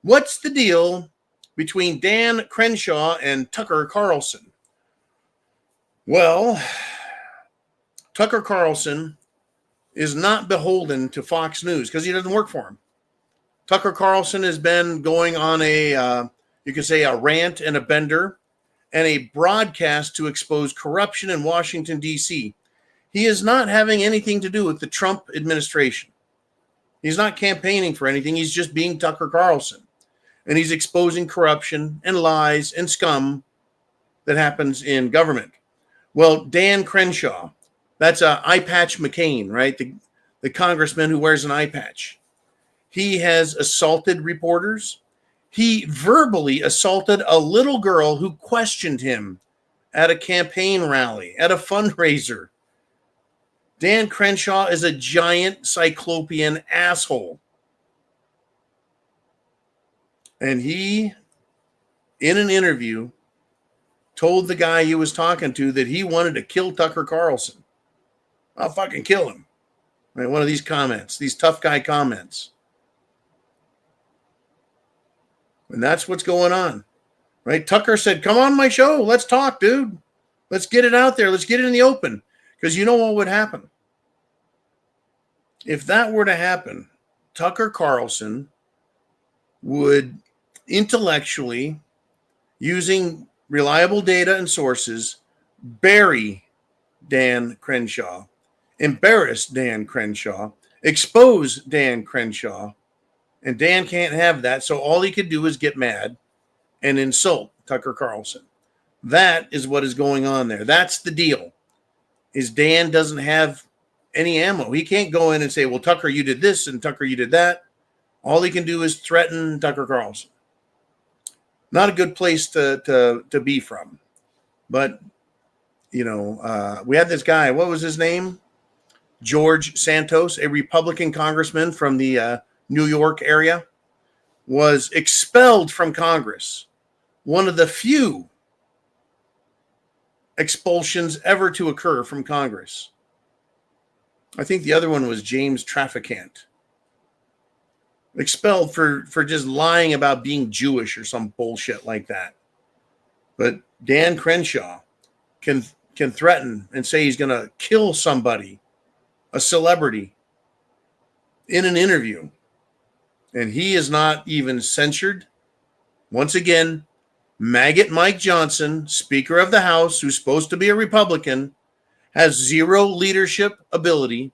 what's the deal between Dan Crenshaw and Tucker Carlson? Well, Tucker Carlson is not beholden to Fox News because he doesn't work for him. Tucker Carlson has been going on you could say a rant and a bender and a broadcast to expose corruption in Washington, D.C. He is not having anything to do with the Trump administration. He's not campaigning for anything. He's just being Tucker Carlson. And he's exposing corruption and lies and scum that happens in government. Well, Dan Crenshaw, that's Eye Patch McCain, right? The congressman who wears an eye patch. He has assaulted reporters. He verbally assaulted a little girl who questioned him at a campaign rally, at a fundraiser. Dan Crenshaw is a giant cyclopean asshole. And he, in an interview, told the guy he was talking to that he wanted to kill Tucker Carlson. I'll fucking kill him. Right, one of these comments, these tough guy comments. And that's what's going on. Right? Tucker said, come on my show. Let's talk, dude. Let's get it out there. Let's get it in the open. Because you know what would happen? If that were to happen, Tucker Carlson would intellectually, using reliable data and sources, bury Dan Crenshaw, embarrass Dan Crenshaw, expose Dan Crenshaw, and Dan can't have that, so all he could do is get mad and insult Tucker Carlson. That is what is going on there. That's the deal, is Dan doesn't have any ammo. He can't go in and say, well, Tucker, you did this, and Tucker, you did that. All he can do is threaten Tucker Carlson. Not a good place to be from. But, you know, we had this guy, what was his name? George Santos, a Republican congressman from the New York area, was expelled from Congress. One of the few expulsions ever to occur from Congress. I think the other one was James Traficant. Expelled for just lying about being Jewish or some bullshit like that. But Dan Crenshaw can threaten and say he's going to kill somebody, a celebrity, in an interview. And he is not even censured. Once again, maggot Mike Johnson, Speaker of the House, who's supposed to be a Republican, has zero leadership ability,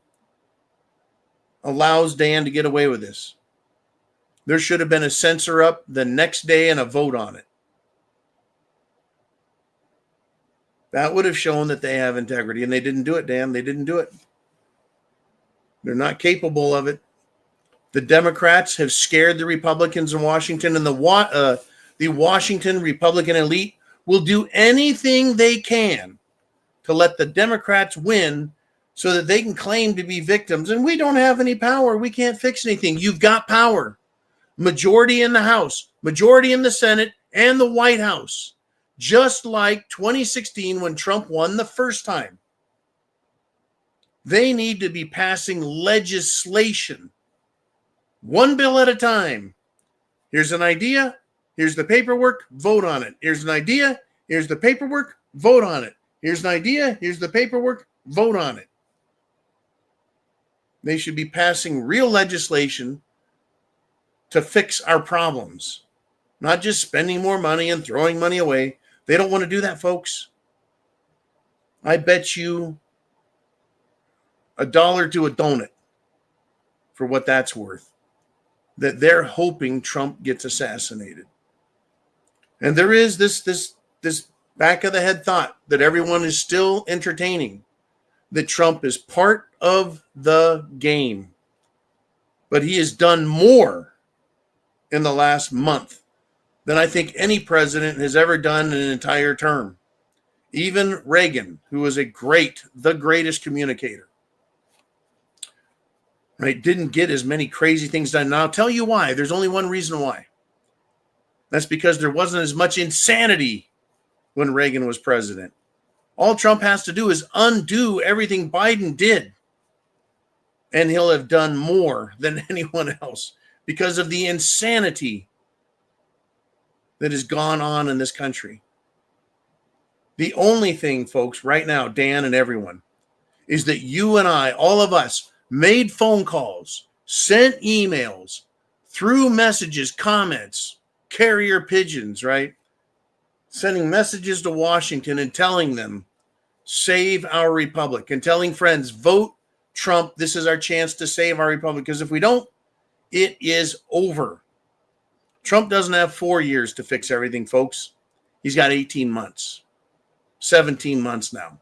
allows Dan to get away with this. There should have been a censor up the next day and a vote on it. That would have shown that they have integrity, and they didn't do it, Dan. They didn't do it. They're not capable of it. The Democrats have scared the Republicans in Washington, and the Washington Republican elite will do anything they can to let the Democrats win so that they can claim to be victims. And we don't have any power. We can't fix anything. You've got power. Majority in the House, majority in the Senate, and the White House. Just like 2016 when Trump won the first time. They need to be passing legislation. One bill at a time. Here's an idea. Here's the paperwork. Vote on it. Here's an idea. Here's the paperwork. Vote on it. Here's an idea. Here's the paperwork. Vote on it. They should be passing real legislation to fix our problems. Not just spending more money and throwing money away. They don't want to do that, folks. I bet you $1 to a donut for what that's worth, that they're hoping Trump gets assassinated. And there is this back of the head thought that everyone is still entertaining, that Trump is part of the game. But he has done more in the last month than I think any president has ever done in an entire term. Even Reagan, who was the greatest communicator, right? Didn't get as many crazy things done. Now I'll tell you why. There's only one reason why. That's because there wasn't as much insanity when Reagan was president. All Trump has to do is undo everything Biden did, and he'll have done more than anyone else because of the insanity that has gone on in this country. The only thing, folks, right now, Dan and everyone, is that you and I, all of us, made phone calls, sent emails, threw messages, comments, carrier pigeons, right? Sending messages to Washington and telling them, save our republic, and telling friends, vote Trump. This is our chance to save our republic, because if we don't, it is over. Trump doesn't have 4 years to fix everything, folks. He's got 18 months, 17 months now,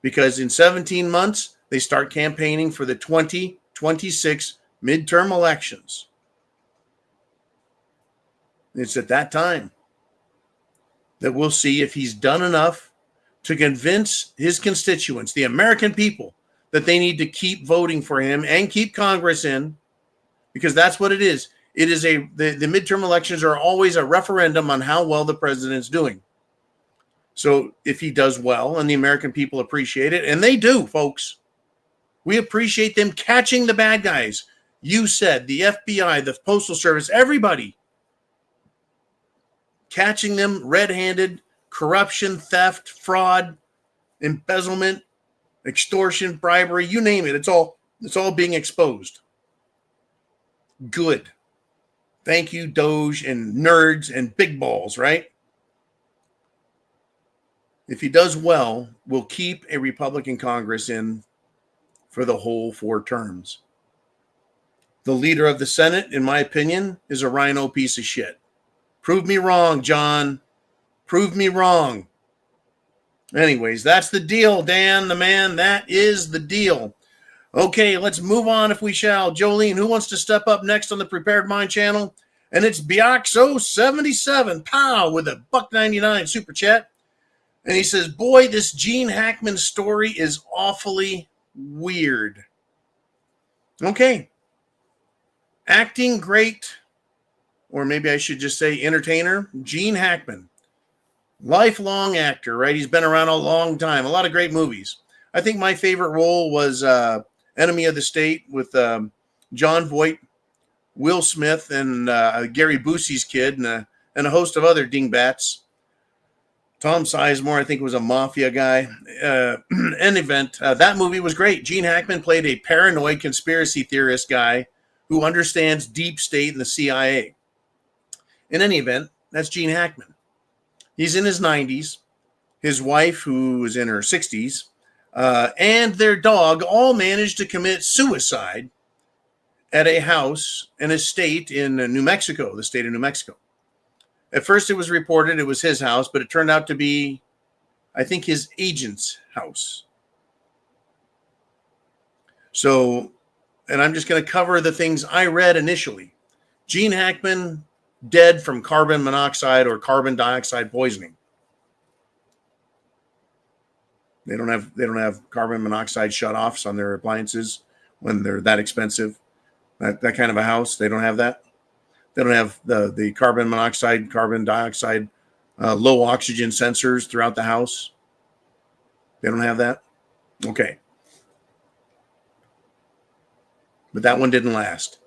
because in 17 months, they start campaigning for the 2026 midterm elections. It's at that time that we'll see if he's done enough to convince his constituents, the American people, that they need to keep voting for him and keep Congress in, because that's what it is. It is the midterm elections are always a referendum on how well the president's doing. So if he does well and the American people appreciate it, and they do, folks, we appreciate them catching the bad guys. You said the FBI, the Postal Service, everybody catching them red-handed, corruption, theft, fraud, embezzlement, extortion, bribery, you name it. It's all being exposed. Good. Thank you, Doge and nerds and big balls, right? If he does well, we'll keep a Republican Congress in for the whole 4 terms. The leader of the Senate, in my opinion, is a rhino piece of shit. Prove me wrong, John. Prove me wrong. Anyways, that's the deal, Dan, the man. That is the deal. Okay, let's move on if we shall. Jolene, who wants to step up next on the Prepared Mind channel? And it's Bioxo77, pow, with a $1.99 super chat. And he says, boy, this Gene Hackman story is awfully weird. Okay. Acting great, or maybe I should just say entertainer, Gene Hackman. Lifelong actor, right? He's been around a long time. A lot of great movies. I think my favorite role was Enemy of the State with John Voight, Will Smith, and Gary Busey's kid, and a host of other dingbats. Tom Sizemore, I think, was a mafia guy. Any event, that movie was great. Gene Hackman played a paranoid conspiracy theorist guy who understands deep state and the CIA. In any event, that's Gene Hackman. He's in his 90s. His wife, who is in her 60s, and their dog all managed to commit suicide at a house, an estate in New Mexico, the state of New Mexico. At first, it was reported it was his house, but it turned out to be, I think, his agent's house. So, and I'm just going to cover the things I read initially. Gene Hackman dead from carbon monoxide or carbon dioxide poisoning. They don't have carbon monoxide shutoffs on their appliances when they're that expensive. That kind of a house, they don't have that. They don't have the carbon monoxide, carbon dioxide, low oxygen sensors throughout the house. They don't have that. Okay. But that one didn't last.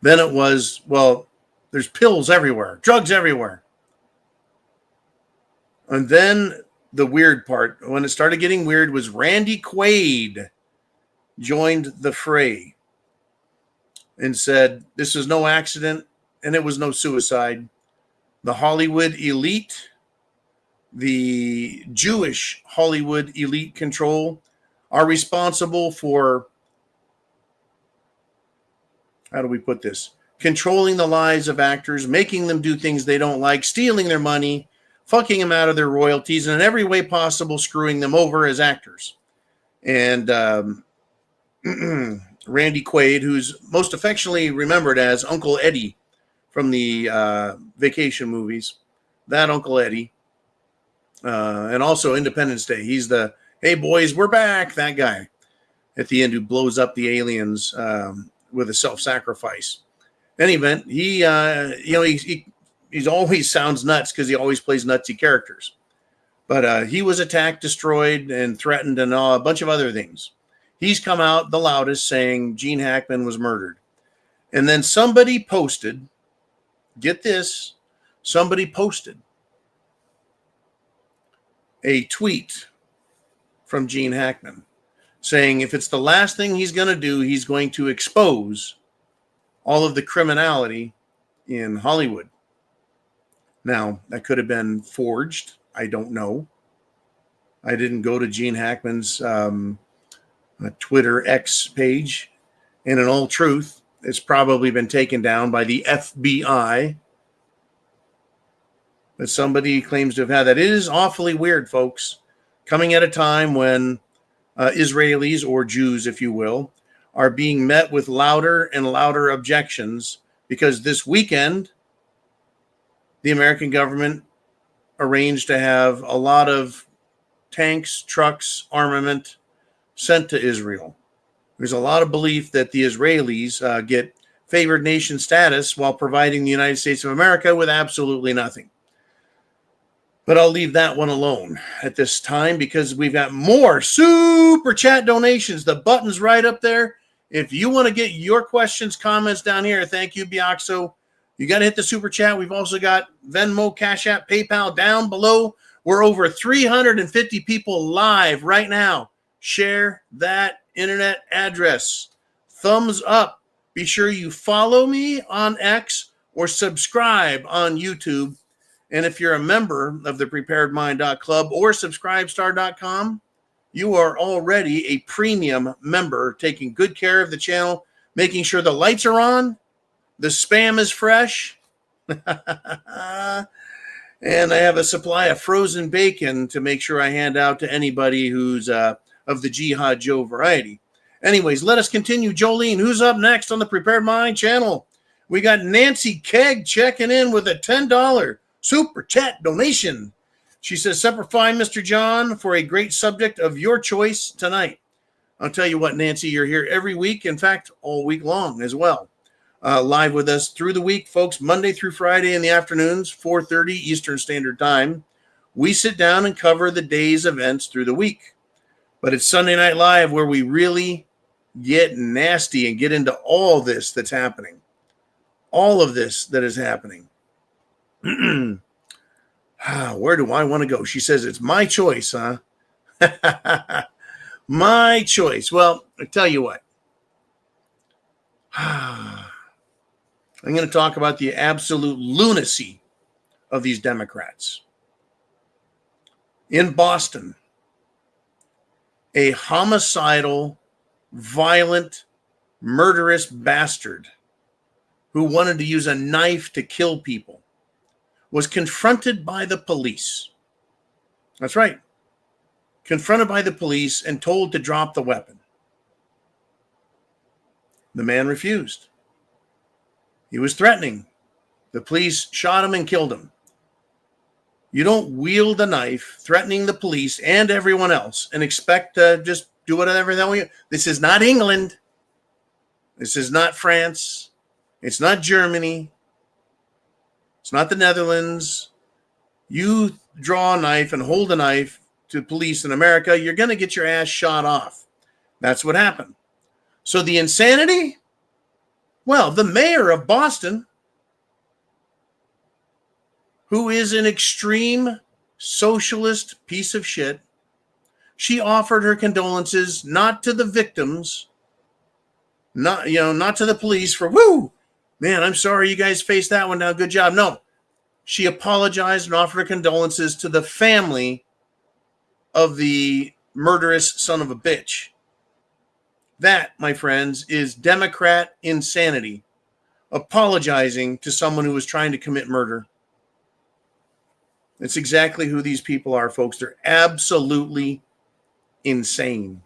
Then it was, well, there's pills everywhere, drugs everywhere. And then the weird part, when it started getting weird, was Randy Quaid joined the fray and said, this is no accident and it was no suicide. The Hollywood elite, the Jewish Hollywood elite control, are responsible for, how do we put this? Controlling the lives of actors, making them do things they don't like, stealing their money, fucking them out of their royalties, and in every way possible screwing them over as actors. And Randy Quaid, who's most affectionately remembered as Uncle Eddie from the Vacation movies, that Uncle Eddie, and also Independence Day. He's the, hey boys, we're back, that guy. at the end who blows up the aliens with a self-sacrifice. In any event, he always sounds nuts because he always plays nutsy characters. But he was attacked, destroyed, and threatened, and a bunch of other things. He's come out the loudest saying Gene Hackman was murdered. And then somebody posted, get this, somebody posted a tweet from Gene Hackman saying if it's the last thing he's going to do, he's going to expose all of the criminality in Hollywood. Now, that could have been forged. I don't know. I didn't go to Gene Hackman's Twitter X page. And in all truth, it's probably been taken down by the FBI. But somebody claims to have had that. It is awfully weird, folks, coming at a time when Israelis, or Jews, if you will, are being met with louder and louder objections because this weekend, the American government arranged to have a lot of tanks, trucks, armament sent to Israel. There's a lot of belief that the Israelis get favored nation status while providing the United States of America with absolutely nothing. But I'll leave that one alone at this time because we've got more super chat donations. The button's right up there. If you want to get your questions, comments down here, thank you, Bioxo. You got to hit the super chat. We've also got Venmo, CashApp, PayPal down below. We're over 350 people live right now. Share that internet address. Thumbs up. Be sure you follow me on X or subscribe on YouTube. And if you're a member of the preparedmind.club or subscribestar.com, you are already a premium member, taking good care of the channel, making sure the lights are on, the spam is fresh, and I have a supply of frozen bacon to make sure I hand out to anybody who's of the Jihad Joe variety. Anyways, let us continue. Jolene, who's up next on the Prepared Mind channel? We got Nancy Kegg checking in with a $10 super chat donation. She says, "Semper Fi, Mr. John, for a great subject of your choice tonight." I'll tell you what, Nancy, you're here every week. In fact, all week long as well. Live with us through the week, folks, Monday through Friday in the afternoons, 4:30 Eastern Standard Time. We sit down and cover the day's events through the week. But it's Sunday Night Live where we really get nasty and get into all this that's happening. All of this that is happening. Where do I want to go? She says, it's my choice, huh? My choice. Well, I tell you what. I'm going to talk about the absolute lunacy of these Democrats. In Boston, a homicidal, violent, murderous bastard who wanted to use a knife to kill people was confronted by the police. That's right. Confronted by the police and told to drop the weapon. The man refused. He was threatening. The police shot him and killed him. You don't wield a knife threatening the police and everyone else and expect to just do whatever the hell you. This is not England. This is not France. It's not Germany. It's not the Netherlands. You draw a knife and hold a knife to police in America, you're going to get your ass shot off. That's what happened. So the insanity? Well, the mayor of Boston, who is an extreme socialist piece of shit, she offered her condolences not to the victims, not to the police for, woo, man, I'm sorry you guys faced that one now. Good job. No, she apologized and offered her condolences to the family of the murderous son of a bitch. That, my friends, is Democrat insanity. Apologizing to someone who was trying to commit murder. It's exactly who these people are, folks. They're absolutely insane.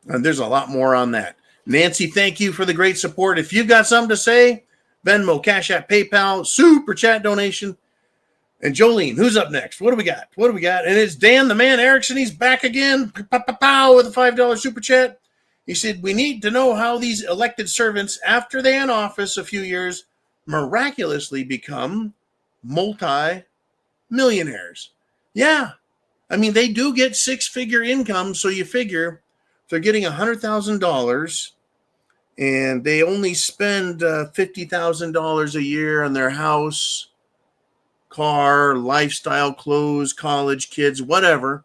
And there's a lot more on that. Nancy, thank you for the great support. If you've got something to say, Venmo, CashApp, PayPal, super chat donation. And Jolene, who's up next? What do we got? What do we got? And it's Dan the Man Erickson. He's back again. Pow, with a $5 super chat. He said, we need to know how these elected servants, after they're in office a few years, miraculously become multi-millionaires. Yeah. I mean, they do get six-figure income, so you figure if they're getting $100,000 and they only spend $50,000 a year on their house, car, lifestyle, clothes, college, kids, whatever,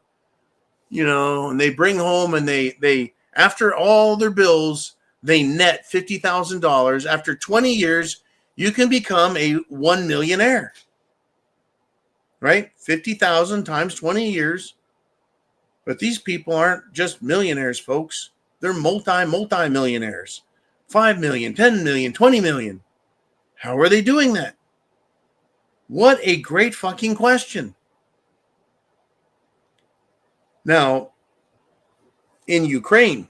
and they bring home and they after all their bills, they net $50,000. After 20 years, you can become a 1 millionaire. Right? 50,000 times 20 years. But these people aren't just millionaires, folks. They're multi-millionaires. 5 million, 10 million, 20 million. How are they doing that? What a great fucking question. Now, in Ukraine,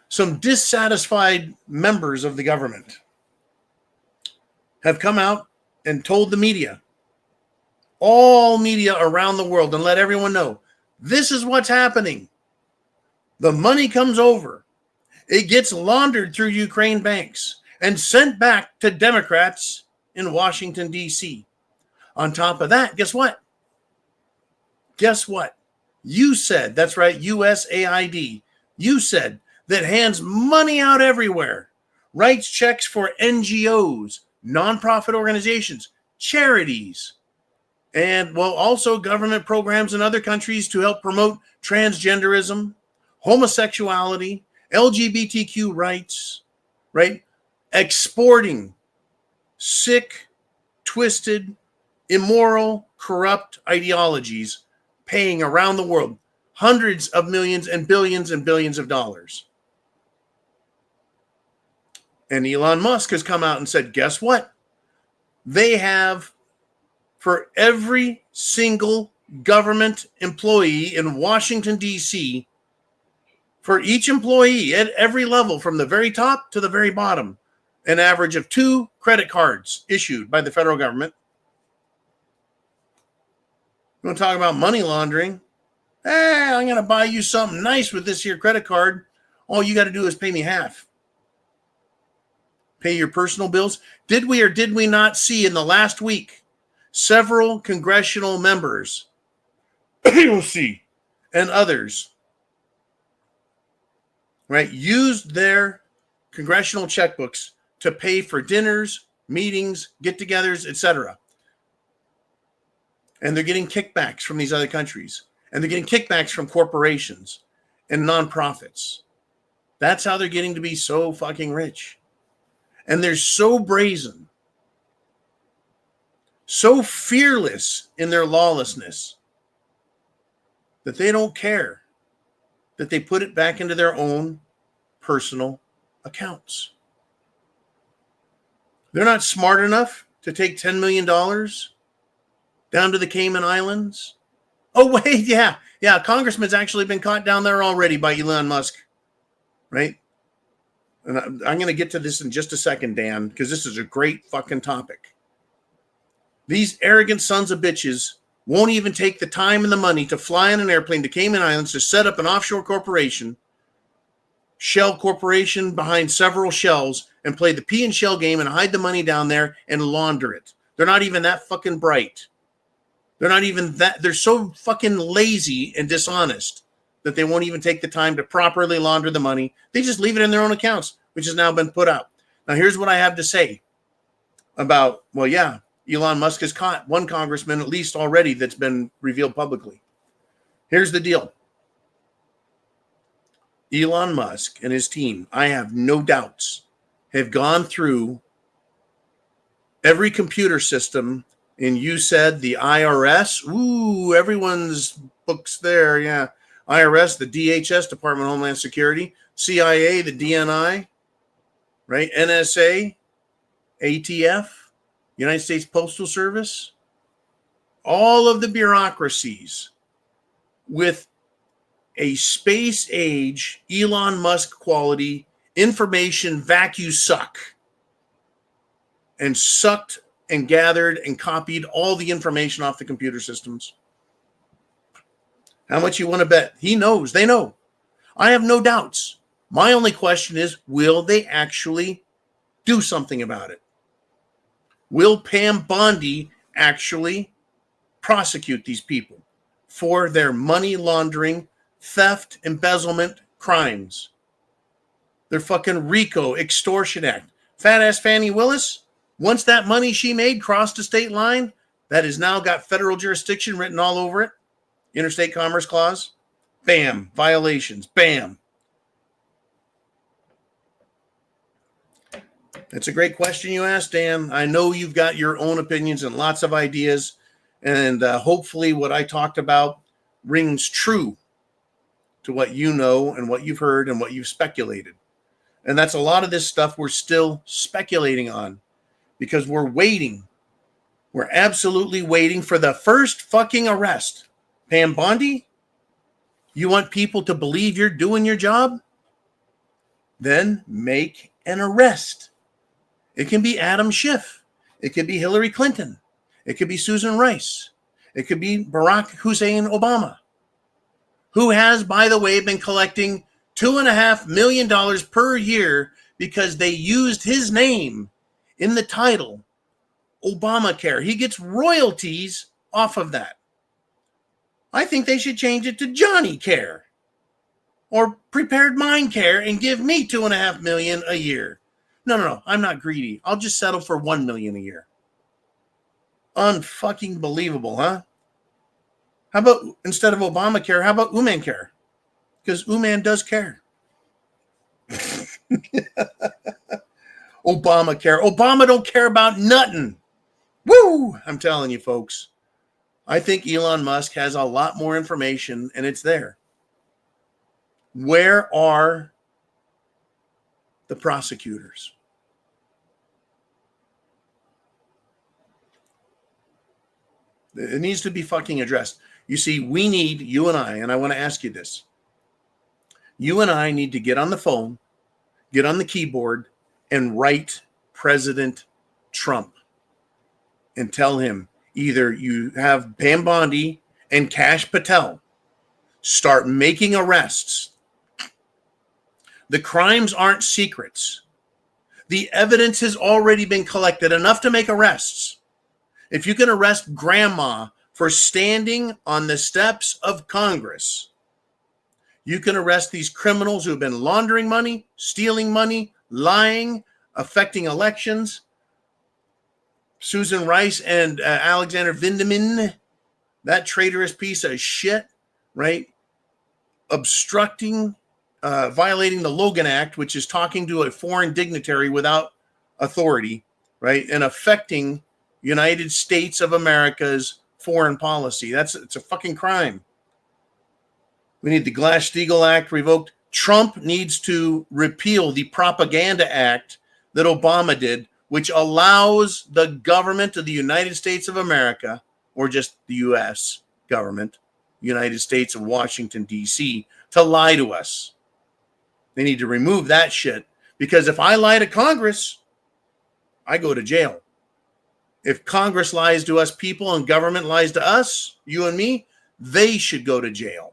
some dissatisfied members of the government have come out and told the media, all media around the world, and let everyone know, this is what's happening. The money comes over. It gets laundered through Ukraine banks and sent back to Democrats in Washington, D.C. On top of that, guess what? Guess what? You said, that's right, USAID, you said that hands money out everywhere, writes checks for NGOs, nonprofit organizations, charities, and also government programs in other countries to help promote transgenderism, homosexuality, LGBTQ rights, right? Exporting sick, twisted, immoral, corrupt ideologies, paying around the world hundreds of millions and billions of dollars. And Elon Musk has come out and said, guess what? They have, for every single government employee in Washington, D.C., for each employee at every level, from the very top to the very bottom, an average of 2 credit cards issued by the federal government. You want to talk about money laundering? Hey, I'm going to buy you something nice with this here credit card. All you got to do is pay me half. Pay your personal bills. Did we or did we not see in the last week several congressional members, AOC and others, right, used their congressional checkbooks to pay for dinners, meetings, get-togethers, etc. And they're getting kickbacks from these other countries. And they're getting kickbacks from corporations and nonprofits. That's how they're getting to be so fucking rich. And they're so brazen, so fearless in their lawlessness that they don't care that they put it back into their own personal accounts. They're not smart enough to take $10 million down to the Cayman Islands. Oh, wait, yeah. A congressman's actually been caught down there already by Elon Musk, right? And I'm going to get to this in just a second, Dan, because this is a great fucking topic. These arrogant sons of bitches won't even take the time and the money to fly in an airplane to Cayman Islands to set up an offshore corporation, shell corporation behind several shells, and play the pea and shell game and hide the money down there and launder it. They're not even that fucking bright. They're not even that. They're so fucking lazy and dishonest that they won't even take the time to properly launder the money. They just leave it in their own accounts, which has now been put out. Now, here's what I have to say about, Elon Musk has caught one congressman at least already that's been revealed publicly. Here's the deal. Elon Musk and his team, I have no doubts, have gone through every computer system. And you said the IRS, everyone's books there, yeah. IRS, the DHS, Department of Homeland Security, CIA, the DNI, right? NSA, ATF, United States Postal Service, all of the bureaucracies with a space age, Elon Musk quality information vacuum suck and sucked and gathered and copied all the information off the computer systems. How much you want to bet? He knows. They know. I have no doubts. My only question is, will they actually do something about it? Will Pam Bondi actually prosecute these people for their money laundering, theft, embezzlement crimes? Their fucking RICO extortion act. Fat ass Fannie Willis, once that money she made crossed the state line, that has now got federal jurisdiction written all over it, Interstate Commerce Clause, bam, violations, bam. It's a great question you asked, Dan. I know you've got your own opinions and lots of ideas, and hopefully what I talked about rings true to what you know and what you've heard and what you've speculated. And that's a lot of this stuff we're still speculating on because we're waiting. We're absolutely waiting for the first fucking arrest. Pam Bondi, you want people to believe you're doing your job? Then make an arrest. It can be Adam Schiff. It could be Hillary Clinton. It could be Susan Rice. It could be Barack Hussein Obama, who has, by the way, been collecting $2.5 million per year because they used his name in the title, Obamacare. He gets royalties off of that. I think they should change it to Johnny Care or Prepared Mind Care and give me $2.5 million a year. No. I'm not greedy. I'll just settle for $1 million a year. Unfucking believable, huh? How about instead of Obamacare, how about Uman Care? Because Uman does care. Obamacare. Obama don't care about nothing. Woo! I'm telling you, folks. I think Elon Musk has a lot more information, and it's there. Where are the prosecutors? It needs to be fucking addressed. You see, we need, you and I want to ask you this. You and I need to get on the phone, get on the keyboard, and write President Trump and tell him either you have Pam Bondi and Kash Patel start making arrests. The crimes aren't secrets. The evidence has already been collected, enough to make arrests. If you can arrest grandma for standing on the steps of Congress, you can arrest these criminals who have been laundering money, stealing money, lying, affecting elections. Susan Rice and Alexander Vindeman, that traitorous piece of shit, right? Obstructing, violating the Logan Act, which is talking to a foreign dignitary without authority, right? And affecting United States of America's foreign policy. It's a fucking crime. We need the Glass-Steagall Act revoked. Trump needs to repeal the Propaganda Act that Obama did, which allows the government of the United States of America, or just the U.S. government, United States of Washington, D.C., to lie to us. They need to remove that shit, because if I lie to Congress, I go to jail. If Congress lies to us people and government lies to us, you and me, they should go to jail.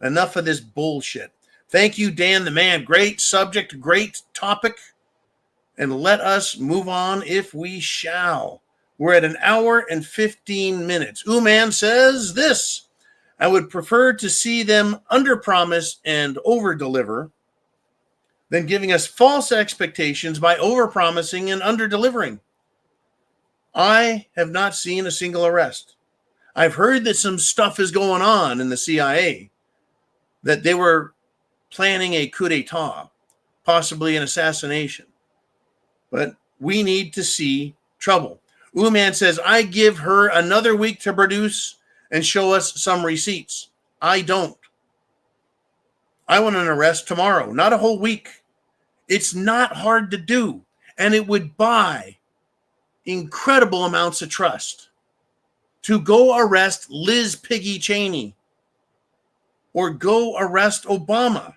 Enough of this bullshit. Thank you, Dan the Man. Great subject, great topic. And let us move on if we shall. We're at 1 hour and 15 minutes. Uman says this: I would prefer to see them underpromise and overdeliver than giving us false expectations by overpromising and underdelivering. I have not seen a single arrest. I've heard that some stuff is going on in the CIA, that they were planning a coup d'etat, possibly an assassination. But we need to see trouble. Uman says, I give her another week to produce and show us some receipts. I don't. I want an arrest tomorrow, not a whole week. It's not hard to do, and it would buy incredible amounts of trust to go arrest Liz Piggy Cheney or go arrest Obama.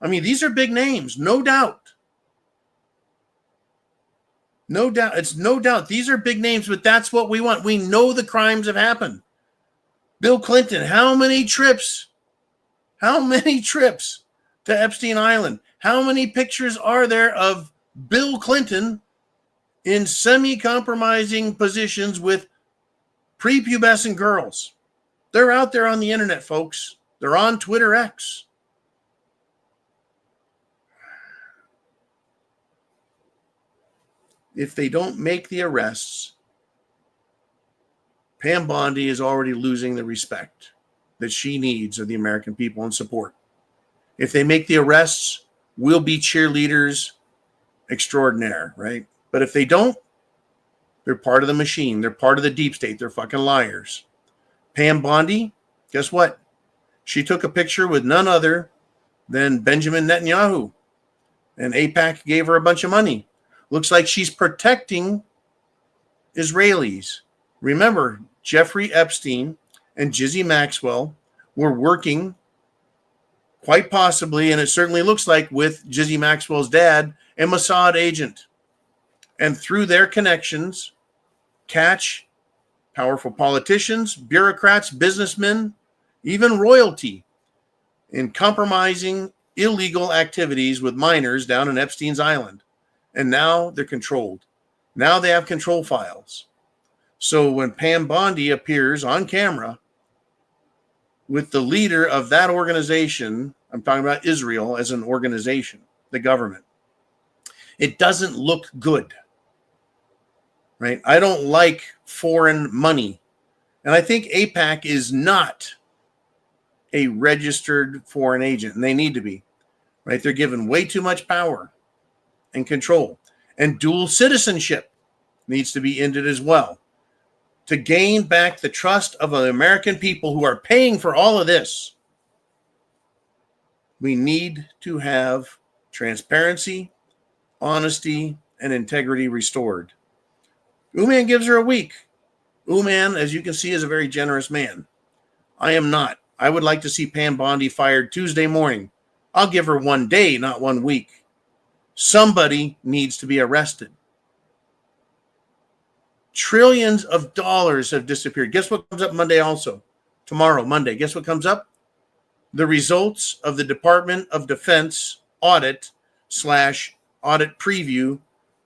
I mean, these are big names, no doubt. No doubt. It's no doubt. These are big names, but that's what we want. We know the crimes have happened. Bill Clinton, how many trips to Epstein Island? How many pictures are there of Bill Clinton in semi-compromising positions with prepubescent girls? They're out there on the internet, folks. They're on Twitter X. If they don't make the arrests, Pam Bondi is already losing the respect that she needs of the American people and support. If they make the arrests, we'll be cheerleaders extraordinaire, right? But if they don't, they're part of the machine. They're part of the deep state. They're fucking liars. Pam Bondi, guess what? She took a picture with none other than Benjamin Netanyahu, and AIPAC gave her a bunch of money. Looks like she's protecting Israelis. Remember, Jeffrey Epstein and Ghislaine Maxwell were working quite possibly, and it certainly looks like, with Ghislaine Maxwell's dad, a Mossad agent. And through their connections, catch powerful politicians, bureaucrats, businessmen, even royalty in compromising illegal activities with minors down in Epstein's Island. And now they're controlled. Now they have control files. So when Pam Bondi appears on camera with the leader of that organization, I'm talking about Israel as an organization, the government, it doesn't look good, right? I don't like foreign money. And I think AIPAC is not a registered foreign agent, and they need to be, right? They're given way too much power and control. And dual citizenship needs to be ended as well. To gain back the trust of the American people who are paying for all of this, we need to have transparency, honesty, and integrity restored. Uman gives her a week. Uman, as you can see, is a very generous man. I am not. I would like to see Pam Bondi fired Tuesday morning. I'll give her 1 day, not 1 week. Somebody needs to be arrested. Trillions of dollars have disappeared. Guess what comes up Monday also? Tomorrow, Monday. Guess what comes up? The results of the Department of Defense audit / audit preview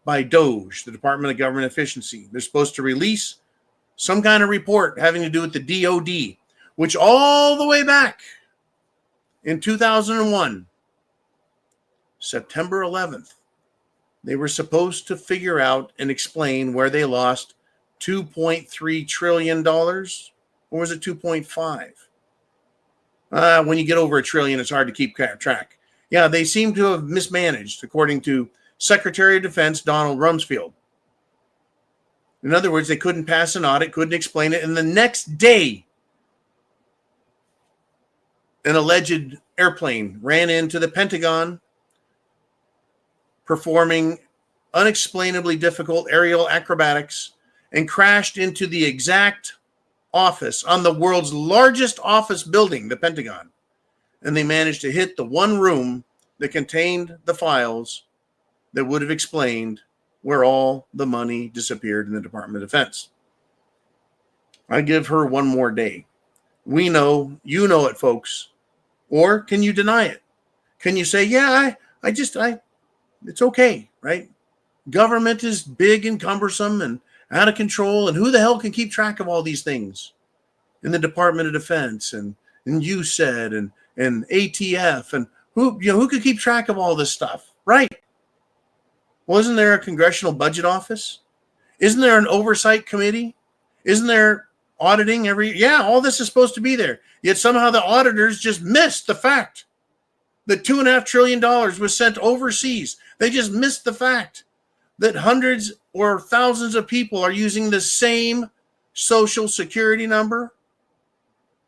by DOGE, the Department of Government Efficiency. They're supposed to release some kind of report having to do with the DOD, which all the way back in 2001, September 11th, they were supposed to figure out and explain where they lost $2.3 trillion, or was it 2.5? When you get over $1 trillion, it's hard to keep track. Yeah, they seem to have mismanaged, according to Secretary of Defense Donald Rumsfeld. In other words, they couldn't pass an audit, couldn't explain it, and the next day, an alleged airplane ran into the Pentagon, performing unexplainably difficult aerial acrobatics, and crashed into the exact office on the world's largest office building, the Pentagon. And they managed to hit the one room that contained the files that would have explained where all the money disappeared in the Department of Defense. I give her 1 more day. We know, you know it, folks. Or can you deny it? Can you say, yeah, it's okay, right? Government is big and cumbersome and out of control, and who the hell can keep track of all these things in the Department of Defense and USAID and ATF, and who could keep track of all this stuff, right? Well, isn't there a congressional budget office? Isn't there an oversight committee? Isn't there auditing all this is supposed to be there. Yet somehow the auditors just missed the fact that $2.5 trillion was sent overseas. They just missed the fact that hundreds or thousands of people are using the same social security number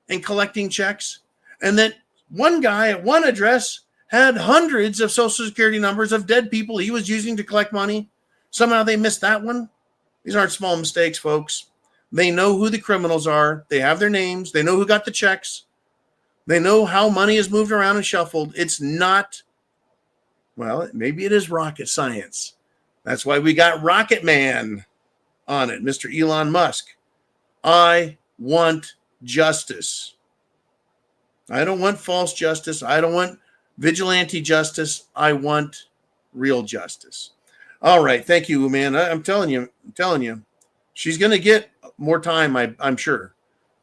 and collecting checks. And that one guy at one address had hundreds of social security numbers of dead people he was using to collect money. Somehow they missed that one. These aren't small mistakes, folks. They know who the criminals are. They have their names. They know who got the checks. They know how money is moved around and shuffled. It's not, well, maybe it is rocket science. That's why we got Rocket Man on it, Mr. Elon Musk. I want justice. I don't want false justice. I don't want vigilante justice. I want real justice. All right. Thank you, man. I'm telling you, she's going to get more time, I'm sure.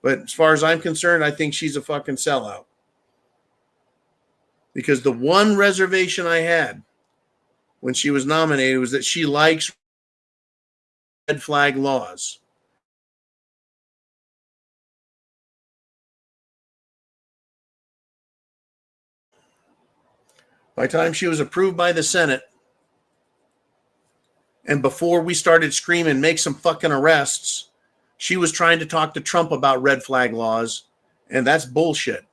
But as far as I'm concerned, I think she's a fucking sellout. Because the one reservation I had when she was nominated was that she likes red flag laws. By the time she was approved by the Senate, and before we started screaming, make some fucking arrests, she was trying to talk to Trump about red flag laws, and that's bullshit.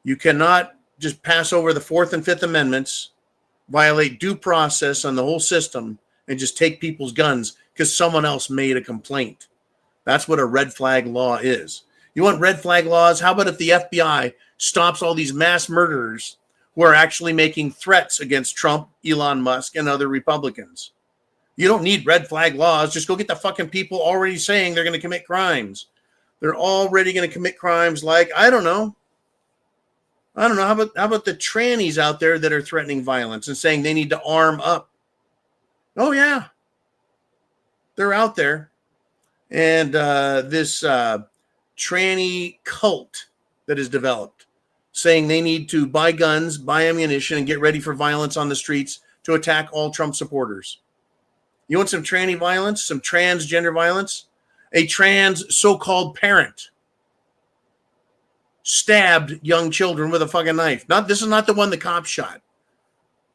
You cannot just pass over the Fourth and Fifth Amendments, violate due process on the whole system, and just take people's guns because someone else made a complaint. That's what a red flag law is. You want red flag laws? How about if the FBI stops all these mass murderers who are actually making threats against Trump, Elon Musk, and other Republicans? You don't need red flag laws. Just go get the fucking people already saying they're going to commit crimes. They're already going to commit crimes like, I don't know. How about the trannies out there that are threatening violence and saying they need to arm up? Oh, yeah. They're out there. And this tranny cult that is developed saying they need to buy guns, buy ammunition, and get ready for violence on the streets to attack all Trump supporters. You want some tranny violence, some transgender violence? A trans so-called parent stabbed young children with a fucking knife. This is not the one the cop shot.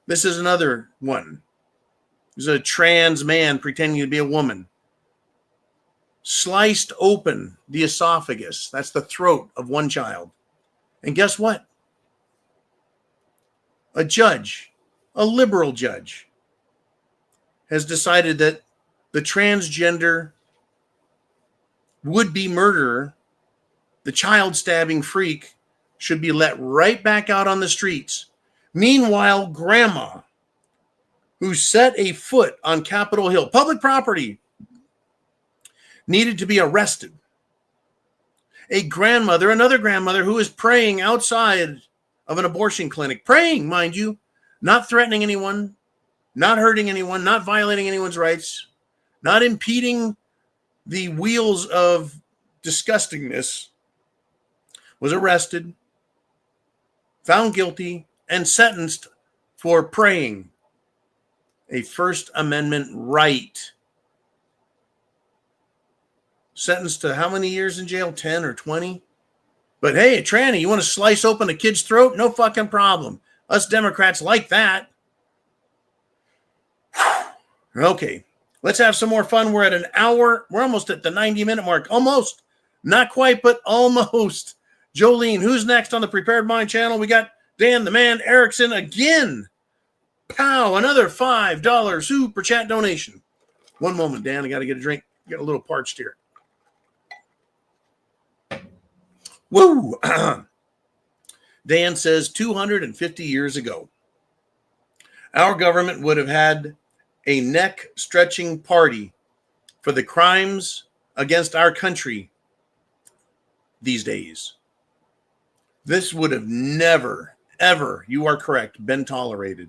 This is another one. This is a trans man pretending to be a woman. Sliced open the esophagus. That's the throat of one child. And guess what? A judge, a liberal judge, has decided that the transgender would-be murderer, the child stabbing freak, should be let right back out on the streets. Meanwhile, grandma, who set a foot on Capitol Hill, public property, needed to be arrested. A grandmother, another grandmother who is praying outside of an abortion clinic, praying, mind you, not threatening anyone, not hurting anyone, not violating anyone's rights, not impeding the wheels of disgustingness, was arrested, found guilty, and sentenced for praying. A First Amendment right. Sentenced to how many years in jail? 10 or 20? But hey, a tranny, you want to slice open a kid's throat? No fucking problem. Us Democrats like that. Okay, let's have some more fun. We're at an hour. We're almost at the 90-minute mark. Almost. Not quite, but almost. Jolene, who's next on the Prepared Mind channel? We got Dan the Man Erickson again. Pow, another $5 super chat donation. One moment, Dan. I got to get a drink. Get a little parched here. Woo! Dan says 250 years ago, our government would have had a neck-stretching party for the crimes against our country these days. This would have never, ever, you are correct, been tolerated.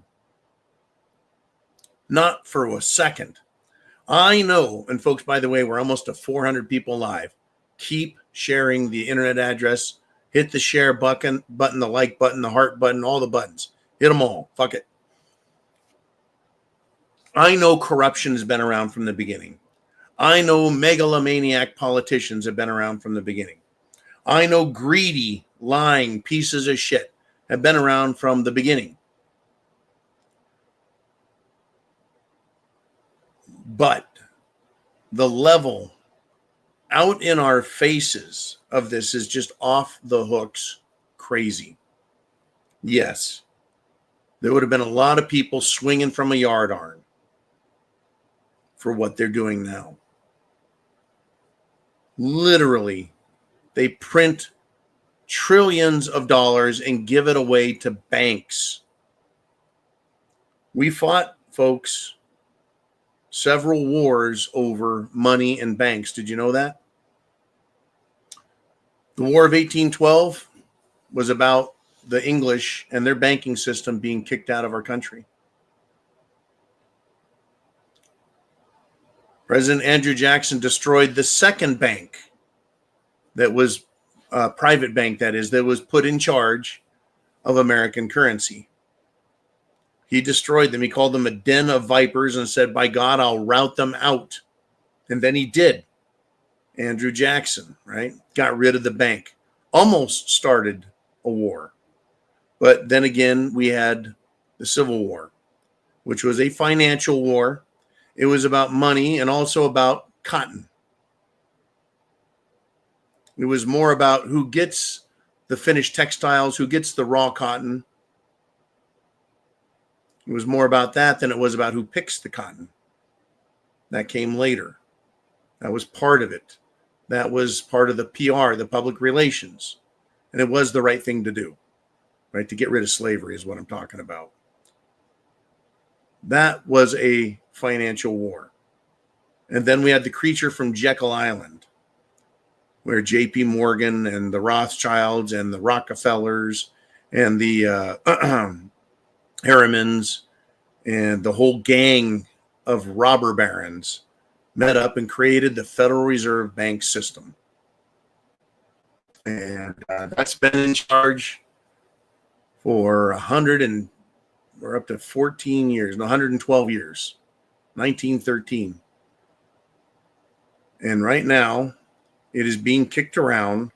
Not for a second. I know, and folks, by the way, we're almost to 400 people live. Keep sharing the internet address. Hit the share button, the like button, the heart button, all the buttons. Hit them all. Fuck it. I know corruption has been around from the beginning. I know megalomaniac politicians have been around from the beginning. I know greedy, lying pieces of shit have been around from the beginning. But the level out in our faces of this is just off the hooks crazy. Yes, there would have been a lot of people swinging from a yardarm for what they're doing now. Literally, they print trillions of dollars and give it away to banks. We fought, folks. several wars over money and banks. Did you know that? The War of 1812 was about the English and their banking system being kicked out of our country. President Andrew Jackson destroyed the second bank that was a private bank, that was put in charge of American currency. He destroyed them. He called them a den of vipers and said, by God, I'll rout them out. And then he did. Andrew Jackson, right? Got rid of the bank. Almost started a war. But then again, we had the Civil War, which was a financial war. It was about money and also about cotton. It was more about who gets the finished textiles, who gets the raw cotton. It was more about that than it was about who picks the cotton. That came later. That was part of it. That was part of the PR, the public relations. And it was the right thing to do, right? To get rid of slavery is what I'm talking about. That was a financial war. And then we had the creature from Jekyll Island, where J.P. Morgan and the Rothschilds and the Rockefellers and the Harrimans and the whole gang of robber barons met up and created the Federal Reserve Bank system. And that's been in charge for 112 years, 1913. And right now, it is being kicked around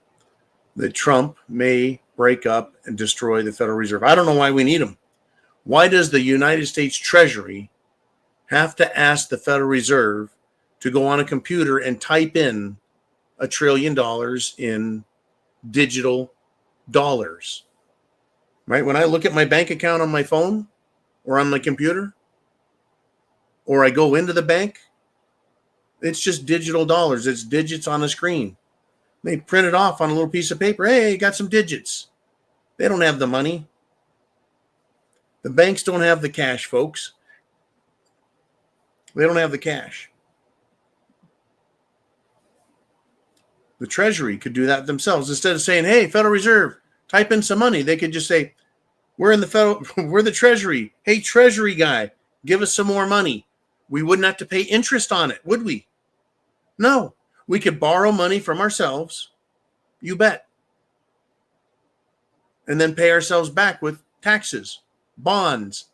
that Trump may break up and destroy the Federal Reserve. I don't know why we need him. Why does the United States Treasury have to ask the Federal Reserve to go on a computer and type in $1 trillion in digital dollars? Right? When I look at my bank account on my phone or on my computer, or I go into the bank, it's just digital dollars. It's digits on a screen. They print it off on a little piece of paper. Hey, you got some digits. They don't have the money. The banks don't have the cash, folks. They don't have the cash. The Treasury could do that themselves. Instead of saying, hey, Federal Reserve, type in some money, they could just say, we're the Treasury. Hey, Treasury guy, give us some more money. We wouldn't have to pay interest on it, would we? No. We could borrow money from ourselves, you bet, and then pay ourselves back with taxes, bonds.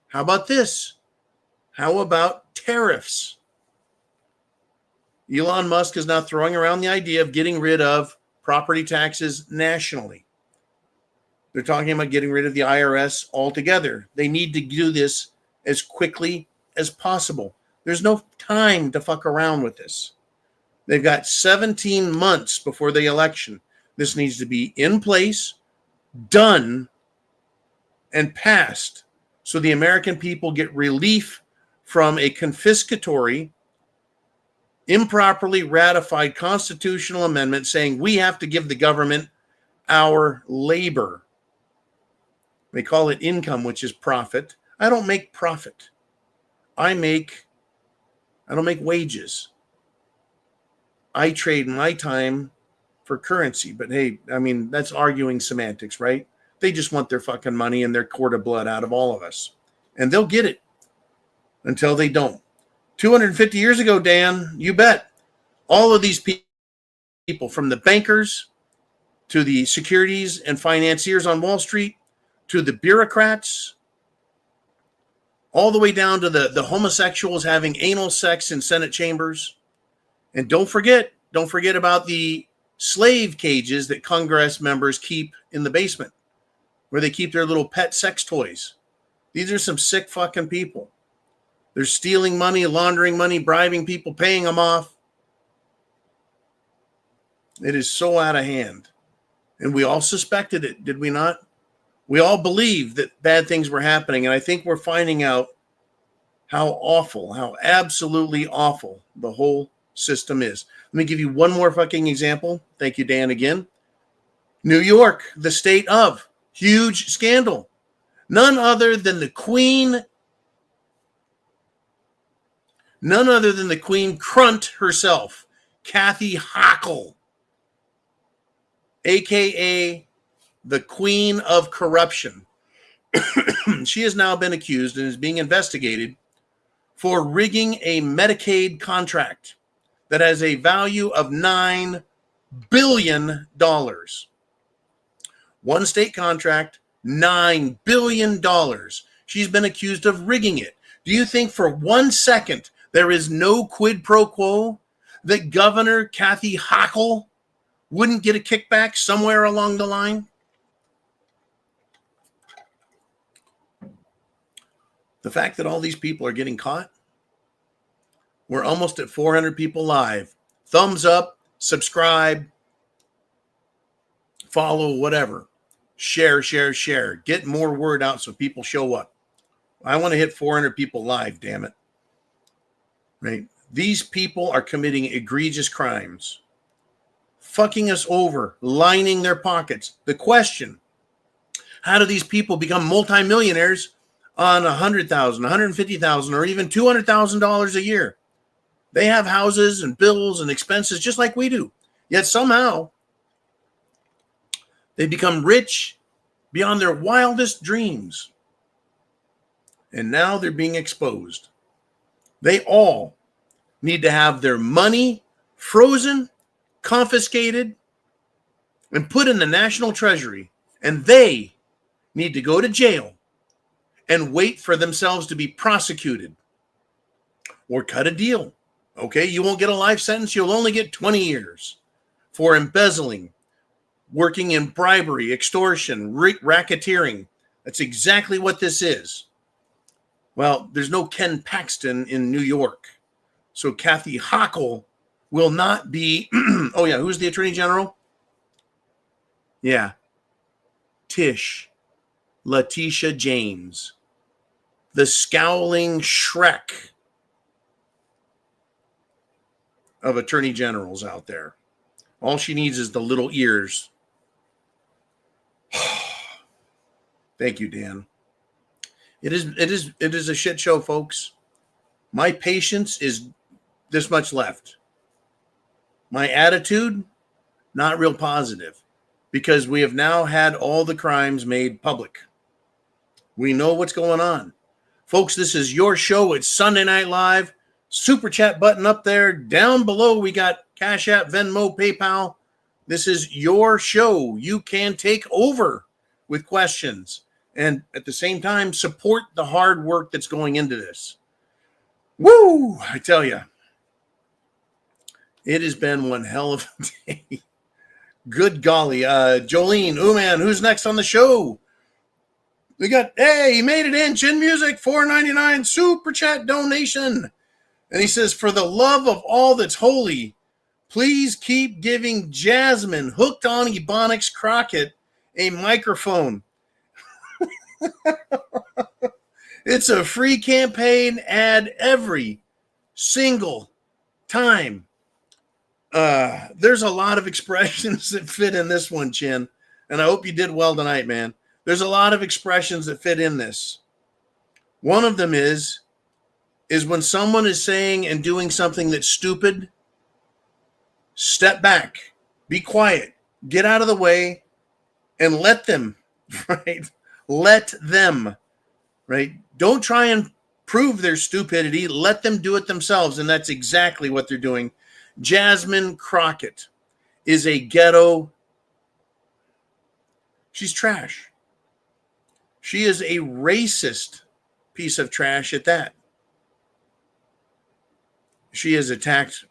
How about this? How about tariffs? Elon Musk is now throwing around the idea of getting rid of property taxes nationally. They're talking about getting rid of the IRS altogether. They need to do this as quickly as possible. There's no time to fuck around with this. They've got 17 months before the election. This needs to be in place, done, and passed so the American people get relief from a confiscatory, improperly ratified constitutional amendment saying we have to give the government our labor. They call it income, which is profit. I don't make profit. I don't make wages. I trade my time for currency. But hey, I mean, that's arguing semantics, right? They just want their fucking money and their quart of blood out of all of us. And they'll get it until they don't. 250 years ago, Dan, you bet, all of these people, from the bankers to the securities and financiers on Wall Street to the bureaucrats, all the way down to the homosexuals having anal sex in Senate chambers. And don't forget about the slave cages that Congress members keep in the basement, where they keep their little pet sex toys. These are some sick fucking people. They're stealing money, laundering money, bribing people, paying them off. It is so out of hand. And we all suspected it, did we not? We all believed that bad things were happening. And I think we're finding out how awful, how absolutely awful the whole system is. Let me give you one more fucking example. Thank you, Dan, again. New York, the state of huge scandal. None other than the Queen. None other than the Queen Crunt herself, Kathy Hochul, a.k.a. the Queen of Corruption. She has now been accused and is being investigated for rigging a Medicaid contract that has a value of $9 billion. One state contract, $9 billion. She's been accused of rigging it. Do you think for 1 second there is no quid pro quo that Governor Kathy Hochul wouldn't get a kickback somewhere along the line? The fact that all these people are getting caught, we're almost at 400 people live. Thumbs up, subscribe, follow, whatever. Share. Get more word out so people show up. I want to hit 400 people live, damn it. Right? These people are committing egregious crimes, fucking us over, lining their pockets. The question, how do these people become multimillionaires on $100,000, $150,000, or even $200,000 a year? They have houses and bills and expenses just like we do. Yet somehow they become rich beyond their wildest dreams. And now they're being exposed. They all need to have their money frozen, confiscated, and put in the National Treasury. And they need to go to jail and wait for themselves to be prosecuted or cut a deal. Okay, you won't get a life sentence. You'll only get 20 years for embezzling, working in bribery, extortion, racketeering. That's exactly what this is. Well, there's no Ken Paxton in New York. So Kathy Hochul will not be. Oh, yeah. Who's the Attorney General? Yeah. Letitia James. The scowling Shrek of Attorney Generals out there. All she needs is the little ears. Thank you, Dan. It is a shit show, folks. My patience is this much left. My attitude, not real positive, because we have now had all the crimes made public. We know what's going on. Folks, this is your show. It's Sunday Night Live. Super chat button up there. Down below, we got CashApp, Venmo, PayPal. This is your show. You can take over with questions and at the same time support the hard work that's going into this. Woo! I tell you, it has been one hell of a day. Good golly. Jolene, man, who's next on the show? We got, hey, he made it in. Chin Music, $4.99 super chat donation. And he says, for the love of all that's holy, please keep giving Jasmine, hooked on Ebonics Crockett, a microphone. It's a free campaign ad every single time. There's a lot of expressions that fit in this one, Chin. And I hope you did well tonight, man. There's a lot of expressions that fit in this. One of them is when someone is saying and doing something that's stupid, step back, be quiet, get out of the way, and let them, right? Let them, right? Don't try and prove their stupidity. Let them do it themselves. And that's exactly what they're doing. Jasmine Crockett is a ghetto. She's trash. She is a racist piece of trash at that. She has attacked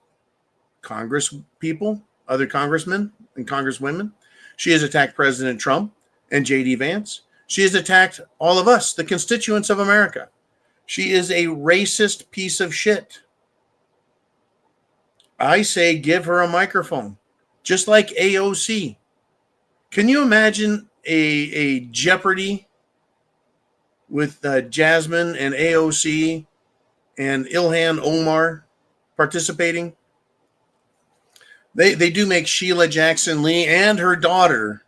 Congress people, other congressmen and congresswomen. She has attacked President Trump and J.D. Vance. She has attacked all of us, the constituents of America. She is a racist piece of shit. I say give her a microphone, just like AOC. Can you imagine a Jeopardy with Jasmine and AOC and Ilhan Omar participating? They do make Sheila Jackson Lee and her daughter.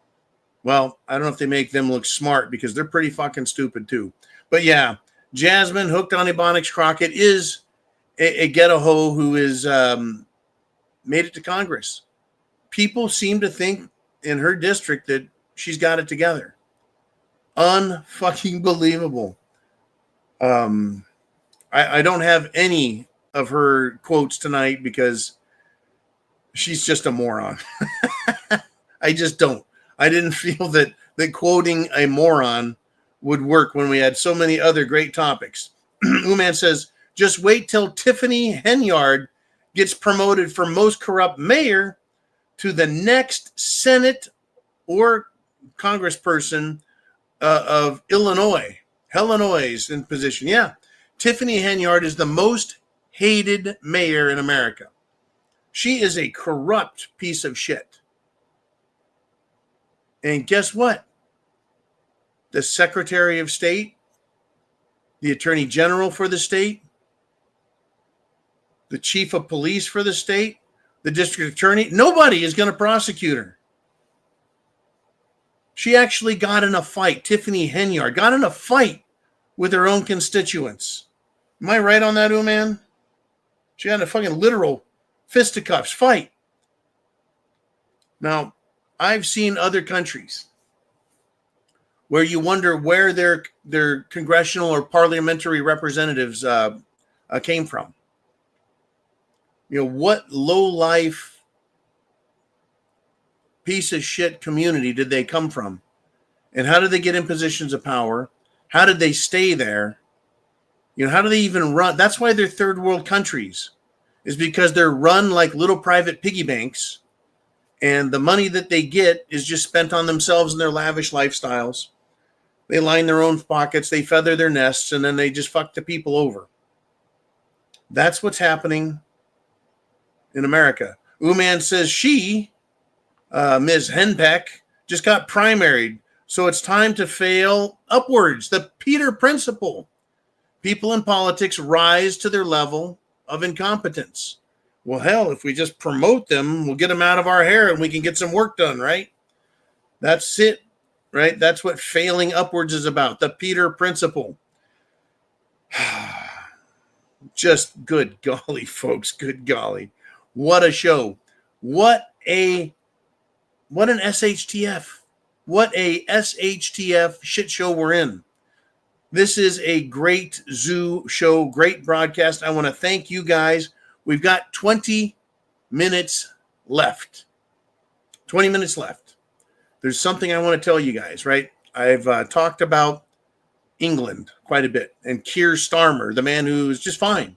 Well, I don't know if they make them look smart because they're pretty fucking stupid too. But yeah, Jasmine, hooked on Ebonics Crockett, is a ghetto-ho who is made it to Congress. People seem to think in her district that she's got it together. Unfucking believable. I don't have any of her quotes tonight because she's just a moron. I just don't. I didn't feel that quoting a moron would work when we had so many other great topics. Uman says, just wait till Tiffany Henyard gets promoted from most corrupt mayor to the next Senate or congressperson of Illinois. Illinois is in position. Yeah. Tiffany Henyard is the most hated mayor in America. She is a corrupt piece of shit. And guess what? The Secretary of State, the Attorney General for the state, the Chief of Police for the state, the District Attorney, nobody is going to prosecute her. She actually got in a fight. Tiffany Henyard got in a fight with her own constituents. Am I right on that, man? She had a fucking literal fisticuffs fight. Now, I've seen other countries where you wonder where their congressional or parliamentary representatives came from. You know, what low-life piece of shit community did they come from? And how did they get in positions of power? How did they stay there? You know, how do they even run? That's why they're third world countries, is because they're run like little private piggy banks. And the money that they get is just spent on themselves and their lavish lifestyles. They line their own pockets, they feather their nests, and then they just fuck the people over. That's what's happening in America. Uman says she, Ms. Henpeck, just got primaried, so it's time to fail upwards. The Peter Principle. People in politics rise to their level of incompetence. Well, hell, if we just promote them, we'll get them out of our hair and we can get some work done, right? That's it, right? That's what failing upwards is about. The Peter Principle. Just good golly, folks. Good golly. What a show. What an SHTF. What a SHTF shit show we're in. This is a great zoo show, great broadcast. I want to thank you guys. We've got 20 minutes left. 20 minutes left. There's something I want to tell you guys, right? I've talked about England quite a bit, and Keir Starmer, the man who's just fine,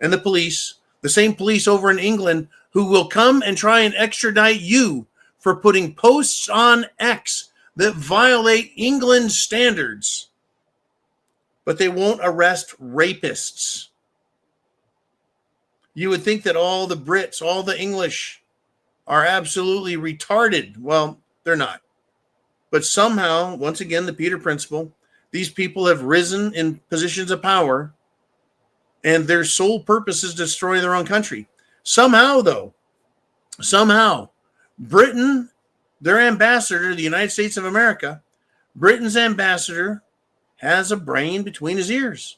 and the police, the same police over in England who will come and try and extradite you for putting posts on X that violate England's standards. But they won't arrest rapists. You would think that all the Brits, all the English are absolutely retarded. Well, they're not. But somehow, once again, the Peter Principle, these people have risen in positions of power, and their sole purpose is to destroy their own country. Somehow, though, Britain, their ambassador to the United States of America, Britain's ambassador has a brain between his ears.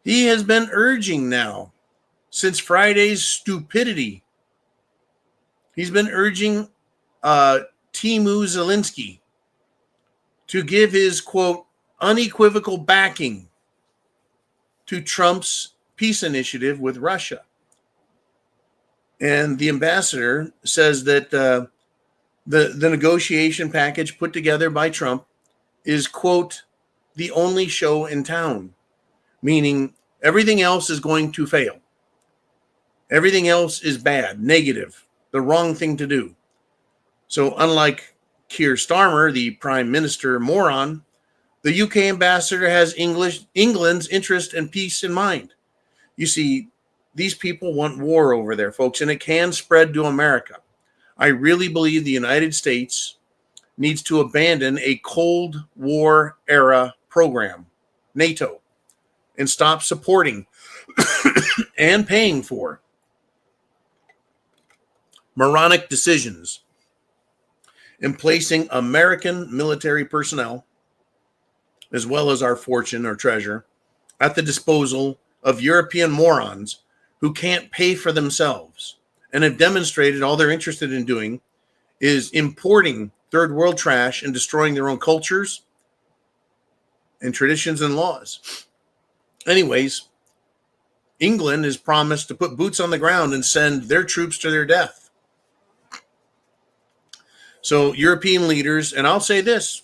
He has been urging now, since Friday's stupidity, he's been urging Timu Zelenskyy to give his, quote, unequivocal backing to Trump's peace initiative with Russia. And the ambassador says that the negotiation package put together by Trump is, quote, the only show in town, meaning everything else is going to fail. Everything else is bad, negative, the wrong thing to do. So unlike Keir Starmer, the prime minister moron, the UK ambassador has England's interest and peace in mind. You see, these people want war over there, folks, and it can spread to America. I really believe the United States needs to abandon a Cold War era program, NATO, and stop supporting and paying for moronic decisions in placing American military personnel, as well as our fortune or treasure, at the disposal of European morons who can't pay for themselves and have demonstrated all they're interested in doing is importing third world trash and destroying their own cultures and traditions and laws. Anyways, England has promised to put boots on the ground and send their troops to their death. So European leaders, and I'll say this,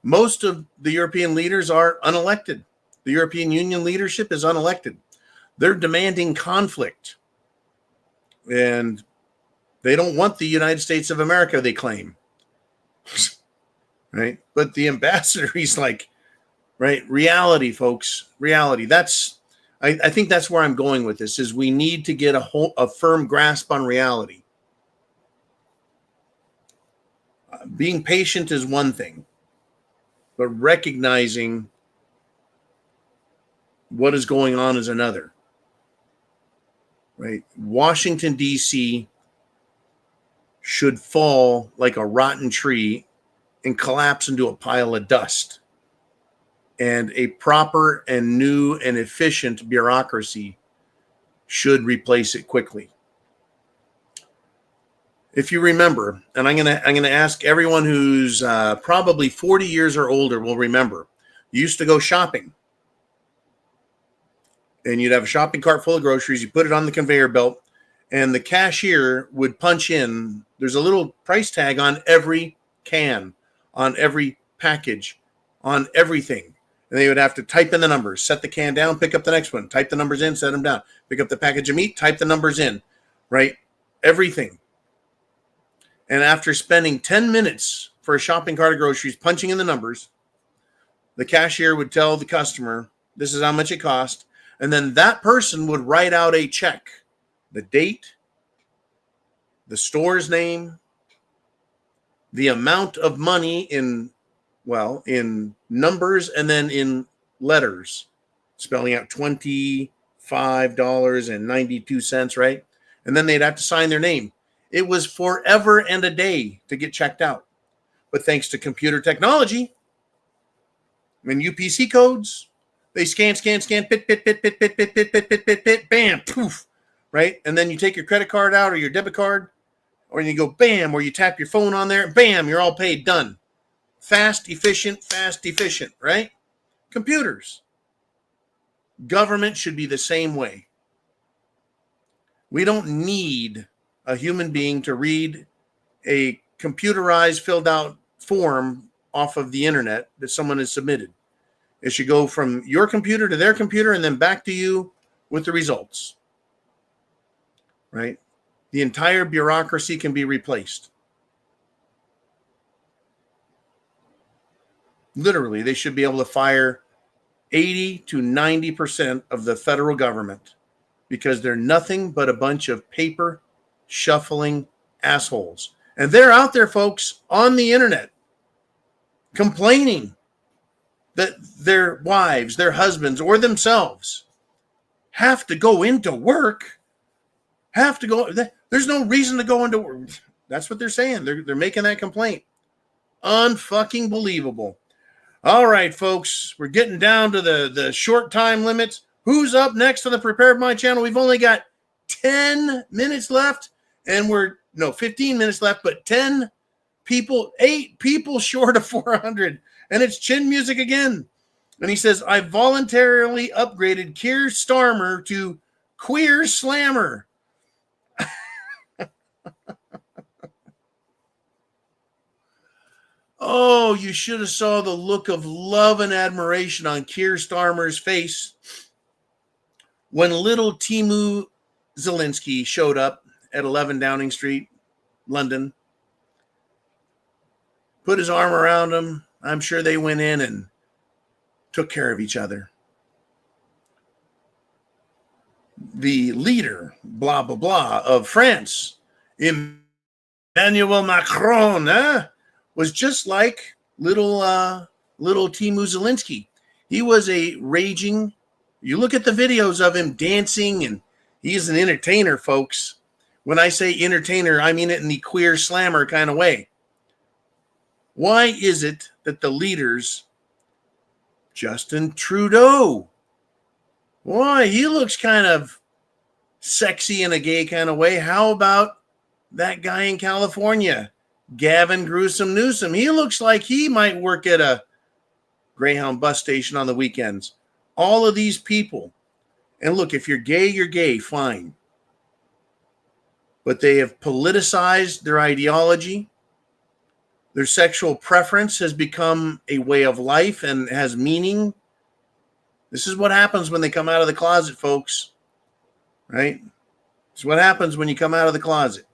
most of the European leaders are unelected. The European Union leadership is unelected. They're demanding conflict. And they don't want the United States of America, they claim. Right? But the ambassador, he's like, right, reality, folks, reality. I think that's where I'm going with this, is we need to get a firm grasp on reality. Being patient is one thing, but recognizing what is going on is another. Right? Washington, D.C. should fall like a rotten tree and collapse into a pile of dust. And a proper and new and efficient bureaucracy should replace it quickly. If you remember, and I'm gonna ask everyone who's probably 40 years or older will remember, you used to go shopping. And you'd have a shopping cart full of groceries. You put it on the conveyor belt, and the cashier would punch in. There's a little price tag on every can, on every package, on everything. And they would have to type in the numbers, set the can down, pick up the next one, type the numbers in, set them down, pick up the package of meat, type the numbers in, right? Everything. And after spending 10 minutes for a shopping cart of groceries, punching in the numbers, the cashier would tell the customer, this is how much it cost. And then that person would write out a check, the date, the store's name, the amount of money in numbers, and then in letters, spelling out $25.92, right? And then they'd have to sign their name. It was forever and a day to get checked out. But thanks to computer technology and UPC codes, they scan, pit, bam, poof, right? And then you take your credit card out or your debit card, or you go bam, or you tap your phone on there, bam, you're all paid, done. Fast, efficient, right? Computers. Government should be the same way. We don't need a human being to read a computerized, filled out form off of the internet that someone has submitted. It should go from your computer to their computer and then back to you with the results. Right? The entire bureaucracy can be replaced. Literally, they should be able to fire 80 to 90% of the federal government because they're nothing but a bunch of paper shuffling assholes. And they're out there, folks, on the internet complaining that their wives, their husbands, or themselves have to go into work, there's no reason to go into work. That's what they're saying. They're making that complaint. Unfucking believable. All right, folks, we're getting down to the short time limits. Who's up next on the Prepared Mind channel? We've only got 10 minutes left, and 15 minutes left, but 8 people short of 400. And it's Chin Music again. And he says, I voluntarily upgraded Keir Starmer to Queer Slammer. Oh, you should have saw the look of love and admiration on Keir Starmer's face when little Timu Zelenskyy showed up at 11 Downing Street, London. Put his arm around him. I'm sure they went in and took care of each other. The leader, blah, blah, blah, of France, Emmanuel Macron, was just like little Timu Zelenskyy. He was a raging, you look at the videos of him dancing, and he's an entertainer, folks. When I say entertainer, I mean it in the queer slammer kind of way. Why is it that the leaders, Justin Trudeau, Boy, he looks kind of sexy in a gay kind of way. How about that guy in California, Gavin Gruesome Newsom? He looks like he might work at a Greyhound bus station on the weekends. All of these people. And look, if you're gay, fine. But they have politicized their ideology. Their sexual preference has become a way of life and has meaning. This is what happens when they come out of the closet, folks. Right? It's what happens when you come out of the closet.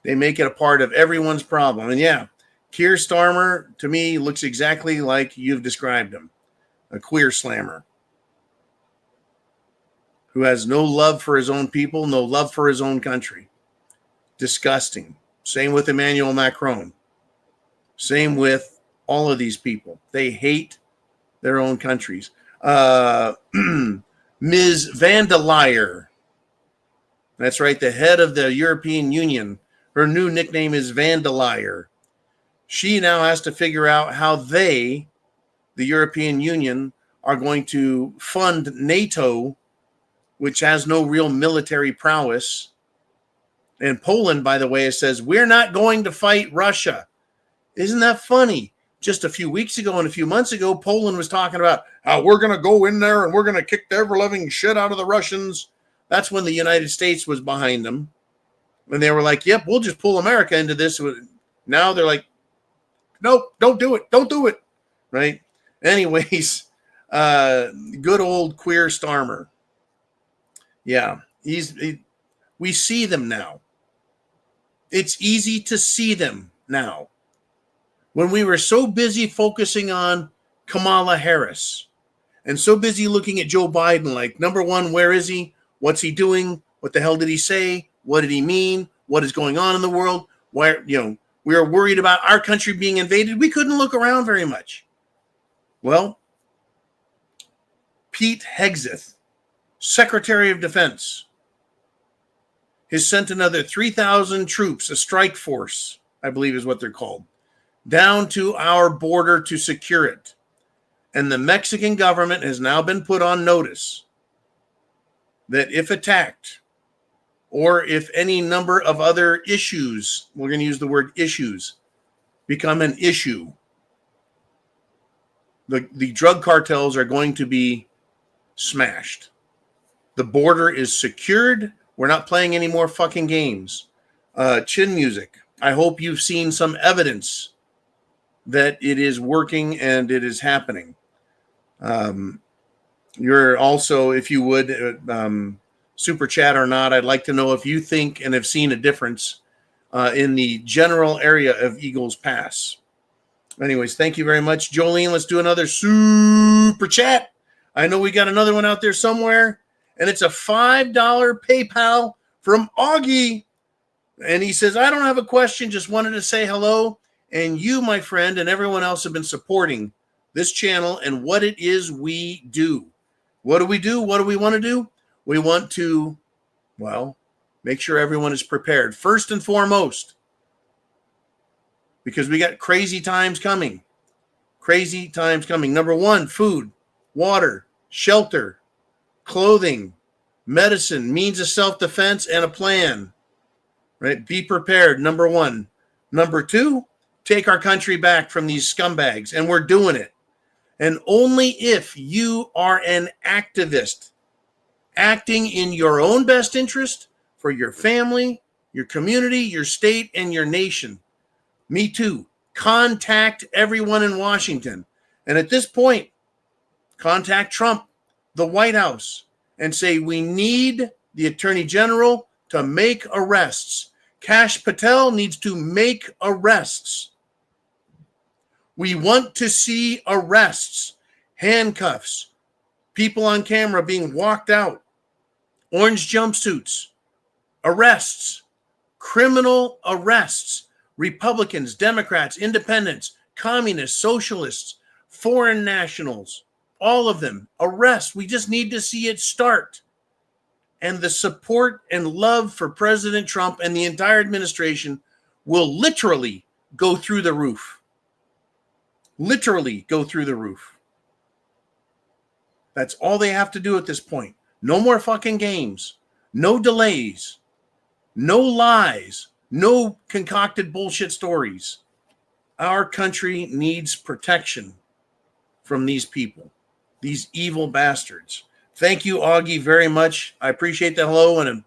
They make it a part of everyone's problem. And yeah, Keir Starmer, to me, looks exactly like you've described him. A queer slammer who has no love for his own people, no love for his own country. Disgusting. Same with Emmanuel Macron. Same with all of these people. They hate their own countries. Ms. van der Leyen. That's right, the head of the European Union. Her new nickname is van der Leyen. She now has to figure out how they, the European Union, are going to fund NATO, which has no real military prowess. And Poland, by the way, says, we're not going to fight Russia. Isn't that funny? Just a few weeks ago and a few months ago, Poland was talking about how we're going to go in there and we're going to kick the ever-loving shit out of the Russians. That's when the United States was behind them. And they were like, yep, we'll just pull America into this. Now they're like, nope, don't do it. Don't do it. Right? Anyways, good old queer Starmer. Yeah, we see them now. It's easy to see them now. When we were so busy focusing on Kamala Harris and so busy looking at Joe Biden, like, number one, where is he? What's he doing? What the hell did he say? What did he mean? What is going on in the world? Why, we were worried about our country being invaded. We couldn't look around very much. Well, Pete Hegseth, Secretary of Defense, has sent another 3,000 troops, a strike force, I believe is what they're called, down to our border to secure it. And the Mexican government has now been put on notice that if attacked, or if any number of other issues, we're going to use the word issues, become an issue, the drug cartels are going to be smashed. The border is secured. We're not playing any more fucking games. Chin music. I hope you've seen some evidence that it is working and it is happening. You're also, if you would, super chat or not, I'd like to know if you think and have seen a difference in the general area of Eagles Pass. Anyways, thank you very much. Jolene, let's do another super chat. I know we got another one out there somewhere, and it's a $5 PayPal from Augie. And he says, I don't have a question, just wanted to say hello. And you, my friend, and everyone else have been supporting this channel and what it is we do. What do we do? What do we want to do? We want to, well, make sure everyone is prepared. First and foremost, because we got crazy times coming. Crazy times coming. Number one, food, water, shelter, clothing, medicine, means of self-defense, and a plan. Right? Be prepared, number one. Number two, take our country back from these scumbags, and we're doing it. And only if you are an activist, acting in your own best interest for your family, your community, your state, and your nation. Me too. Contact everyone in Washington. And at this point, contact Trump, the White House, and say, we need the Attorney General to make arrests. Kash Patel needs to make arrests. We want to see arrests, handcuffs, people on camera being walked out, orange jumpsuits, arrests, criminal arrests, Republicans, Democrats, independents, communists, socialists, foreign nationals, all of them, arrests. We just need to see it start. And the support and love for President Trump and the entire administration will literally go through the roof. Literally go through the roof. That's all they have to do at this point. No more fucking games. No delays. No lies. No concocted bullshit stories. Our country needs protection from these people, these evil bastards. Thank you, Augie, very much. I appreciate the hello and a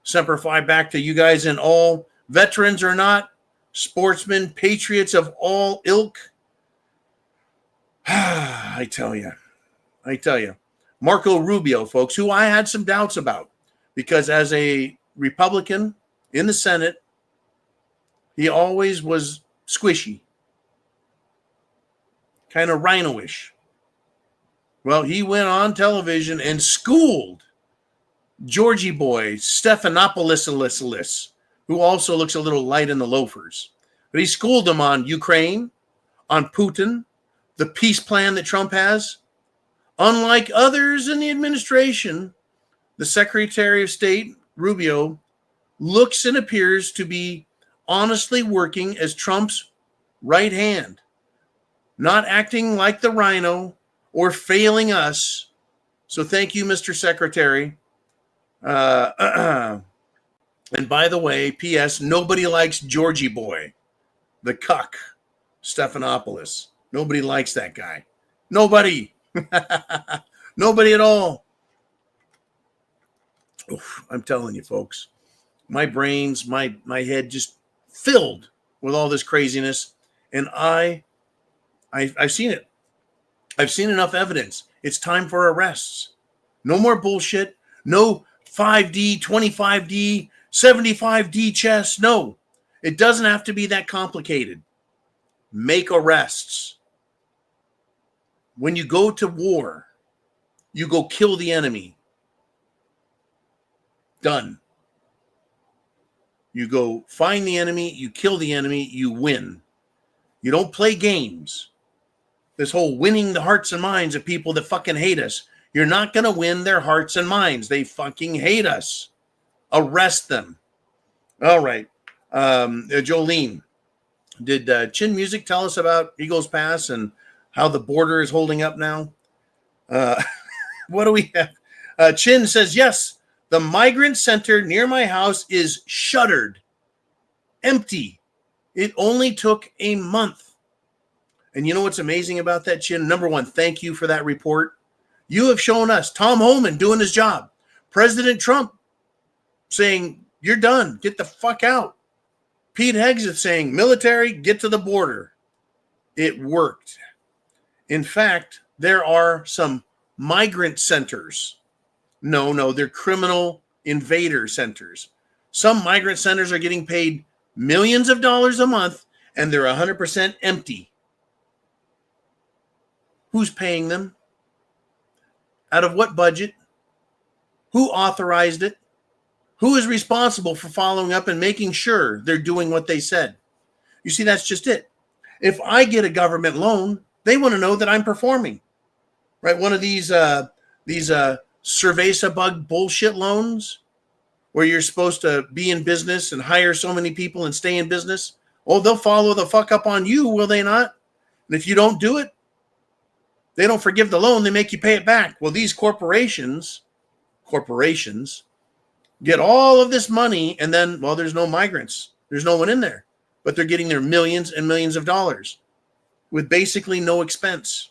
Semper Fi back to you guys and all, veterans or not, sportsmen, patriots of all ilk. I tell you. Marco Rubio, folks, who I had some doubts about because as a Republican in the Senate, he always was squishy, kind of rhino-ish. Well, he went on television and schooled Georgie boy Stephanopoulos, who also looks a little light in the loafers. But he schooled him on Ukraine, on Putin, the peace plan that Trump has. Unlike others in the administration, the Secretary of State, Rubio, looks and appears to be honestly working as Trump's right hand, not acting like the rhino or failing us. So thank you, Mr. Secretary. And by the way, P.S., nobody likes Georgie boy, the cuck, Stephanopoulos. Nobody likes that guy. Nobody. Nobody at all. Oof, I'm telling you, folks, my brains, my head just filled with all this craziness. And I've seen it. I've seen enough evidence. It's time for arrests. No more bullshit. No 5D, 25D, 75D chess. No, it doesn't have to be that complicated. Make arrests. When you go to war, you go kill the enemy. Done. You go find the enemy, you kill the enemy, you win. You don't play games. This whole winning the hearts and minds of people that fucking hate us. You're not going to win their hearts and minds. They fucking hate us. Arrest them. All right. Jolene, did Chin Music tell us about Eagles Pass and how the border is holding up now? What do we have? Chin says, yes, the migrant center near my house is shuttered, empty. It only took a month. And you know what's amazing about that, Chin? Number one, thank you for that report. You have shown us Tom Homan doing his job. President Trump saying, you're done. Get the fuck out. Pete Hegseth saying, military, get to the border. It worked. In fact, there are some migrant centers. No, they're criminal invader centers. Some migrant centers are getting paid millions of dollars a month, and they're 100% empty. Who's paying them? Out of what budget? Who authorized it? Who is responsible for following up and making sure they're doing what they said? You see, that's just it. If I get a government loan, they want to know that I'm performing. Right? One of these Cerveza bug bullshit loans where you're supposed to be in business and hire so many people and stay in business. Oh, they'll follow the fuck up on you, will they not? And if you don't do it, they don't forgive the loan. They make you pay it back. Well, these corporations get all of this money and then, well, there's no migrants. There's no one in there. But they're getting their millions and millions of dollars with basically no expense.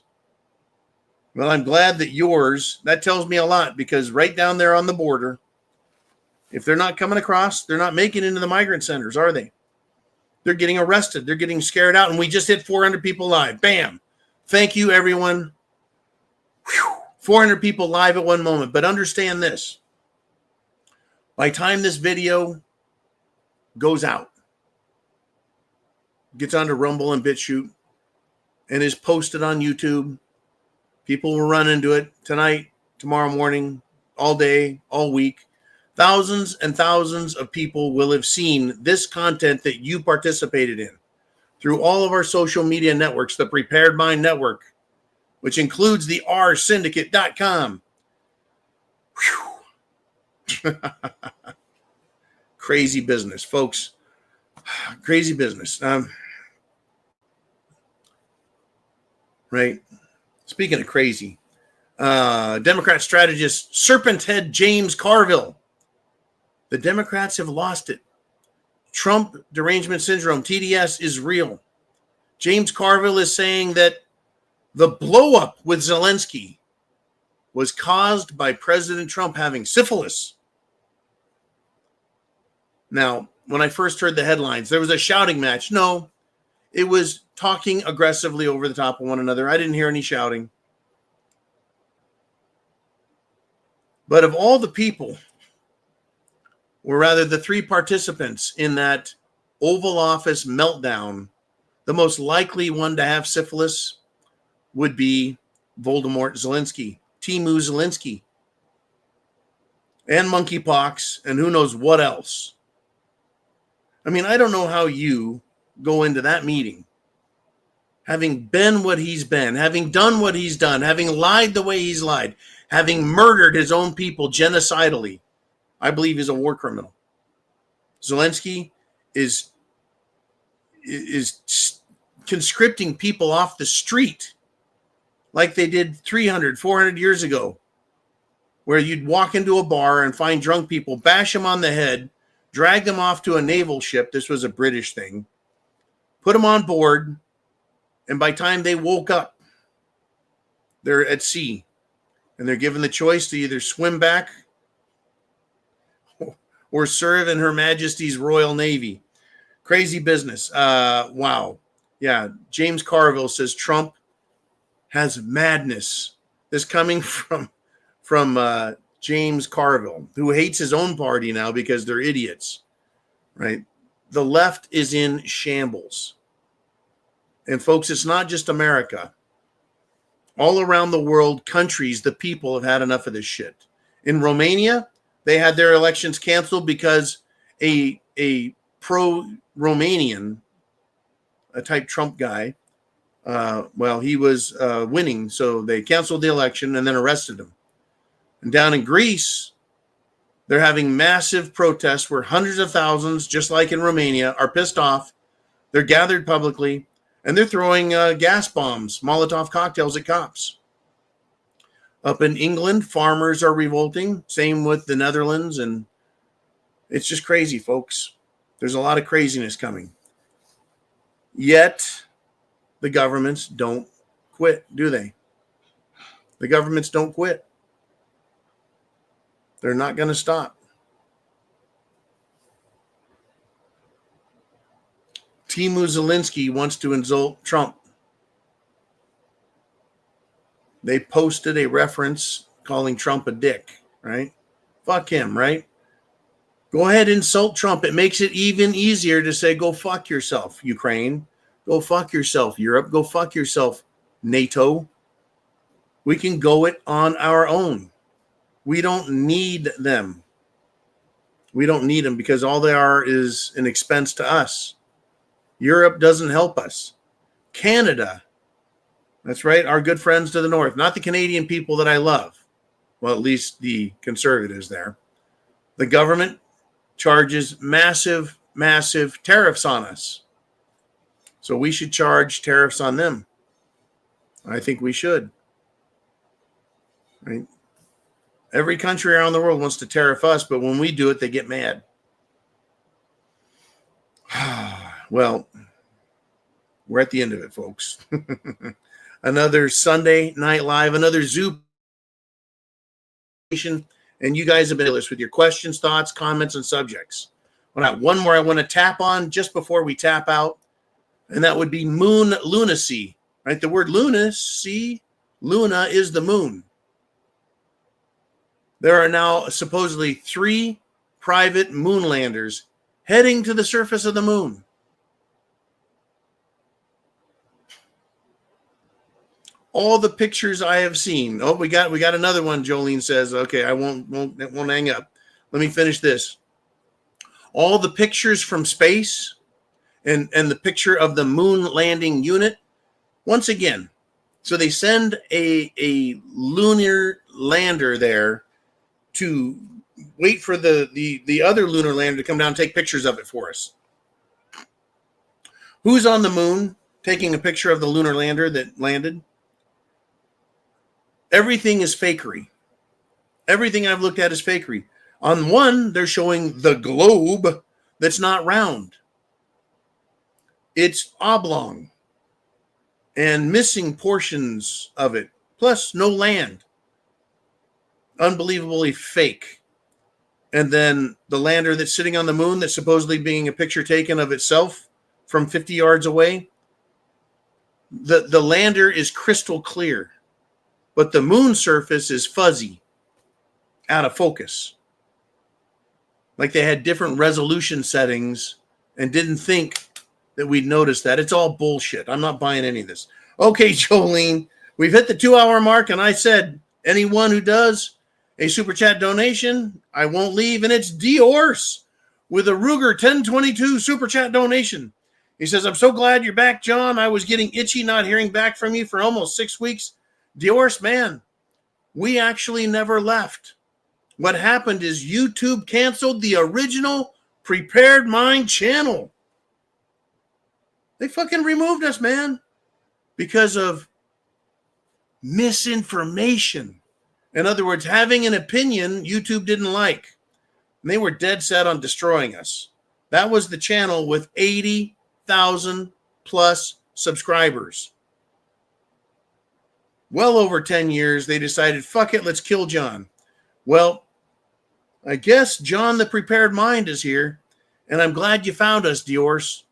Well, I'm glad that yours, that tells me a lot because right down there on the border, if they're not coming across, they're not making it into the migrant centers, are they? They're getting arrested. They're getting scared out. And we just hit 400 people live. Bam. Thank you, everyone. Whew. 400 people live at one moment. But understand this. By the time this video goes out, gets onto Rumble and BitChute, and is posted on YouTube, people will run into it tonight, tomorrow morning, all day, all week. Thousands and thousands of people will have seen this content that you participated in through all of our social media networks, the Prepared Mind Network, which includes the rsyndicate.com. Crazy business, folks. Crazy business. Right. Speaking of crazy, Democrat strategist Serpent Head James Carville. The Democrats have lost it. Trump derangement syndrome, TDS, is real. James Carville is saying that the blow-up with Zelenskyy was caused by President Trump having syphilis. Now, when I first heard the headlines, there was a shouting match. No, it was talking aggressively over the top of one another. I didn't hear any shouting. But of all the people, or rather the three participants in that Oval Office meltdown, the most likely one to have syphilis would be Voldemort Zelenskyy, Timu Zelenskyy, and monkeypox, and who knows what else. I mean, I don't know how you go into that meeting, having been what he's been, having done what he's done, having lied the way he's lied, having murdered his own people genocidally. I believe he's a war criminal. Zelenskyy is conscripting people off the street like they did 300, 400 years ago, where you'd walk into a bar and find drunk people, bash them on the head, drag them off to a naval ship. This was a British thing. Put them on board, and by the time they woke up, they're at sea, and they're given the choice to either swim back or serve in Her Majesty's Royal Navy. Crazy business. Wow. Yeah, James Carville says Trump has madness. This coming from James Carville, who hates his own party now because they're idiots, right? The left is in shambles. And folks, it's not just America. All around the world, countries, the people have had enough of this shit. In Romania, they had their elections canceled because a pro-Romanian, a type Trump guy, he was winning, so they canceled the election and then arrested him. And down in Greece, they're having massive protests where hundreds of thousands, just like in Romania, are pissed off. They're gathered publicly, and they're throwing gas bombs, Molotov cocktails at cops. Up in England, farmers are revolting. Same with the Netherlands, and it's just crazy, folks. There's a lot of craziness coming. Yet, the governments don't quit, do they? The governments don't quit. They're not going to stop. Timu Zelenskyy wants to insult Trump. They posted a reference calling Trump a dick, right? Fuck him, right? Go ahead, insult Trump. It makes it even easier to say, go fuck yourself, Ukraine. Go fuck yourself, Europe. Go fuck yourself, NATO. We can go it on our own. We don't need them. We don't need them because all they are is an expense to us. Europe doesn't help us. Canada, that's right, our good friends to the north, not the Canadian people that I love. Well, at least the conservatives there. The government charges massive, massive tariffs on us. So we should charge tariffs on them. I think we should. Right? Every country around the world wants to tariff us, but when we do it, they get mad. Well, we're at the end of it, folks. Another Sunday Night Live, another Zoo. And you guys have been with your questions, thoughts, comments, and subjects. Well, I got one more I want to tap on just before we tap out, and that would be moon lunacy. Right? The word lunacy, Luna is the moon. There are now supposedly 3 private moon landers heading to the surface of the moon. All the pictures I have seen. Oh, we got another one. Jolene says, "Okay, I won't hang up. Let me finish this." All the pictures from space and the picture of the moon landing unit. Once again, so they send a lunar lander there to wait for the other lunar lander to come down and take pictures of it for us. Who's on the moon taking a picture of the lunar lander that landed? Everything is fakery. Everything I've looked at is fakery. On one, they're showing the globe that's not round. It's oblong and missing portions of it, plus no land. Unbelievably fake. And then the lander that's sitting on the moon that's supposedly being a picture taken of itself from 50 yards away. The lander is crystal clear, but the moon surface is fuzzy, out of focus. Like they had different resolution settings and didn't think that we'd notice that. It's all bullshit. I'm not buying any of this. Okay, Jolene, we've hit the 2-hour mark, and I said anyone who does a super chat donation, I won't leave, and it's Diorce with a Ruger 1022 super chat donation. He says, I'm so glad you're back, John. I was getting itchy not hearing back from you for almost 6 weeks. Diorce, man, we actually never left. What happened is YouTube canceled the original Prepared Mind channel. They fucking removed us, man, because of misinformation. In other words, having an opinion YouTube didn't like. And they were dead set on destroying us. That was the channel with 80,000 plus subscribers. Well over 10 years, they decided, fuck it, let's kill John. Well, I guess John the Prepared Mind is here, and I'm glad you found us, Diorce.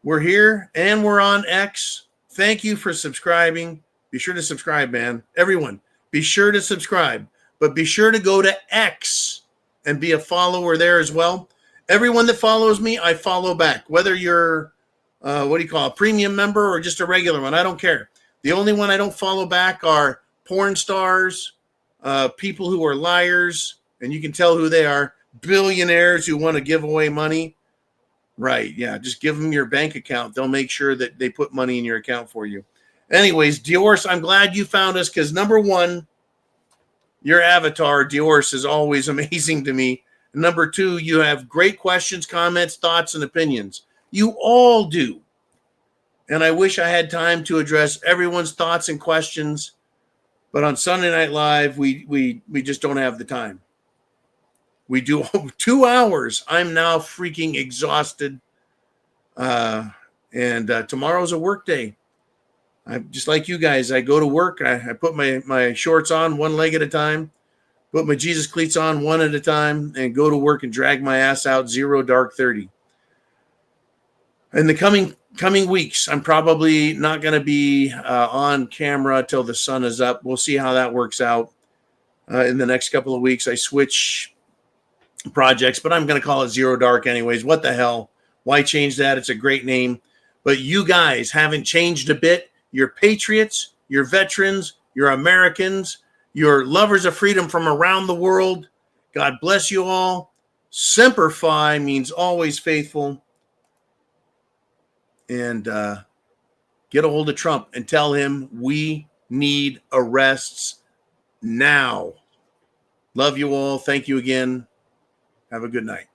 We're here, and we're on X. Thank you for subscribing. Be sure to subscribe, man. Everyone, be sure to subscribe, but be sure to go to X and be a follower there as well. Everyone that follows me, I follow back, whether you're, a premium member or just a regular one. I don't care. The only one I don't follow back are porn stars, people who are liars, and you can tell who they are, billionaires who want to give away money. Right, yeah, just give them your bank account. They'll make sure that they put money in your account for you. Anyways, Diorce, I'm glad you found us because, number one, your avatar, Diorce, is always amazing to me. And number two, you have great questions, comments, thoughts, and opinions. You all do. And I wish I had time to address everyone's thoughts and questions. But on Sunday Night Live, we just don't have the time. We do 2 hours. I'm now freaking exhausted. And tomorrow's a work day. I'm just like you guys. I go to work. I put my shorts on one leg at a time, put my Jesus cleats on one at a time, and go to work and drag my ass out 0 dark 30. In the coming weeks, I'm probably not going to be on camera till the sun is up. We'll see how that works out. In the next couple of weeks, I switch projects, but I'm going to call it 0 dark anyways. What the hell? Why change that? It's a great name. But you guys haven't changed a bit. You're patriots, you're veterans, you're Americans, you're lovers of freedom from around the world. God bless you all. Semper Fi means always faithful. And get a hold of Trump and tell him we need arrests now. Love you all. Thank you again. Have a good night.